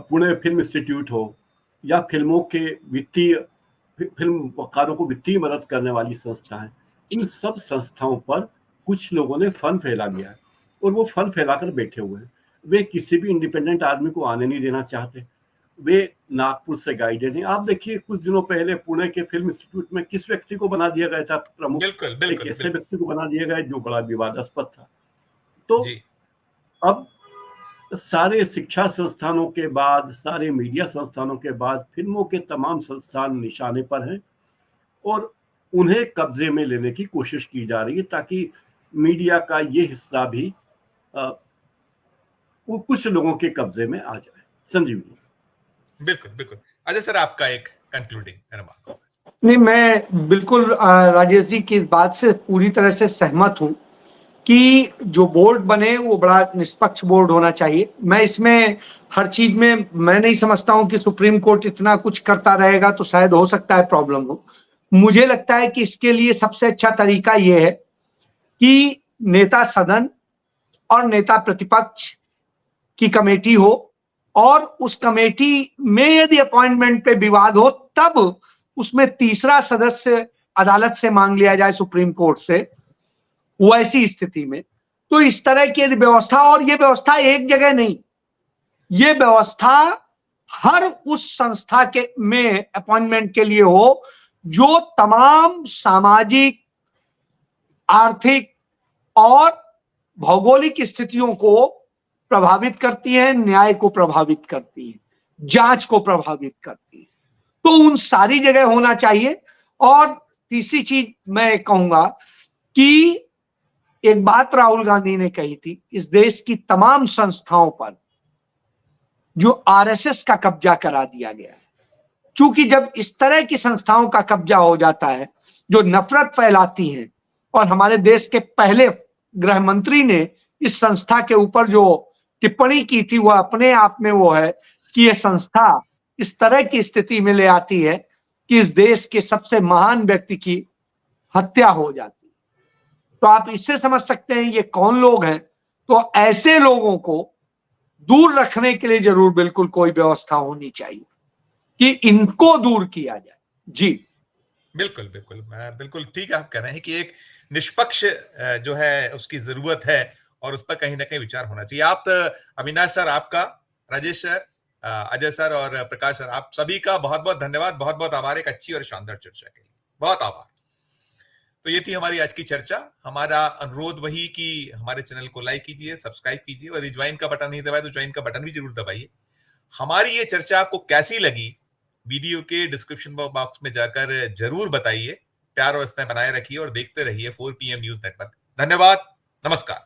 Pune film institute हो, या फिल्मों के फिल्मकारों को वित्तीय मदद करने वाली संस्थाएं, इन सब संस्थाओं पर कुछ लोगों ने फन फैला दिया है, और वो फन फैलाकर बैठे हुए हैं। वे किसी भी इंडिपेंडेंट आदमी को आने नहीं देना चाहते। वे नागपुर से गाइडेड हैं। आप देखिए, कुछ दिनों पहले पुणे के फिल्म इंस्टीट्यूट में किस व्यक्ति को बना दिया गया था प्रमुख? एक ऐसे व्यक्ति को बना दिया गया जो बड़ा विवादास्पद था। तो अब सारे शिक्षा संस्थानों के बाद, सारे मीडिया संस्थानों के बाद, फिल्मों के तमाम संस्थान निशाने पर हैं, और उन्हें कब्जे में लेने की कोशिश की जा रही है ताकि मीडिया का ये हिस्सा भी वो कुछ लोगों के कब्जे में आ जाए। संजीव जी। बिल्कुल बिल्कुल। अजय सर, आपका एक कंक्लूडिंग रिमार्क। नहीं, मैं बिल्कुल राजेश जी की इस बात से पूरी तरह से सहमत हूं कि जो बोर्ड बने वो बड़ा निष्पक्ष बोर्ड होना चाहिए। मैं इसमें हर चीज में मैं नहीं समझता हूं कि सुप्रीम कोर्ट इतना कुछ करता रहेगा तो शायद हो सकता है प्रॉब्लम हो। मुझे लगता है कि इसके लिए सबसे अच्छा तरीका ये है कि नेता सदन और नेता प्रतिपक्ष की कमेटी हो, और उस कमेटी में यदि अपॉइंटमेंट पे विवाद हो तब उसमें तीसरा सदस्य अदालत से मांग लिया जाए, सुप्रीम कोर्ट से। वैसी स्थिति में तो इस तरह की यदि व्यवस्था, और ये व्यवस्था एक जगह नहीं, ये व्यवस्था हर उस संस्था के में अपॉइंटमेंट के लिए हो जो तमाम सामाजिक, आर्थिक और भौगोलिक स्थितियों को प्रभावित करती है, न्याय को प्रभावित करती है, जांच को प्रभावित करती है। तो उन सारी जगह होना चाहिए। और तीसरी चीज मैं कहूंगा कि एक बात राहुल गांधी ने कही थी, इस देश की तमाम संस्थाओं पर जो आरएसएस का कब्जा करा दिया गया है, क्योंकि जब इस तरह की संस्थाओं का कब्जा हो जाता है जो नफरत फैलाती हैं, और हमारे देश के पहले गृह मंत्री ने इस संस्था के ऊपर जो टिप्पणी की थी वह अपने आप में वो है कि यह संस्था इस तरह की स्थिति में ले आती है कि इस देश के सबसे महान व्यक्ति की हत्या हो जाती है। तो आप इससे समझ सकते हैं ये कौन लोग हैं। तो ऐसे लोगों को दूर रखने के लिए जरूर बिल्कुल कोई व्यवस्था होनी चाहिए कि इनको दूर किया जाए। जी बिल्कुल बिल्कुल, बिल्कुल ठीक आप कह रहे हैं कि एक निष्पक्ष जो है उसकी जरूरत है और उस पर कहीं ना कहीं विचार होना चाहिए। आप अविनाश सर, आपका, राजेश सर, अजय सर और प्रकाश सर, आप सभी का बहुत बहुत धन्यवाद, बहुत बहुत आभार एक अच्छी और शानदार चर्चा के लिए। बहुत आभार। तो ये थी हमारी आज की चर्चा। हमारा अनुरोध वही कि हमारे चैनल को लाइक कीजिए, सब्सक्राइब कीजिए, और ज्वाइन का बटन नहीं दबाए तो ज्वाइन का बटन भी जरूर दबाइए। हमारी ये चर्चा आपको कैसी लगी वीडियो के डिस्क्रिप्शन बॉक्स में जाकर जरूर बताइए। प्यार और स्नेह बनाए रखिए और देखते रहिए 4 PM न्यूज नेटवर्क। धन्यवाद, नमस्कार।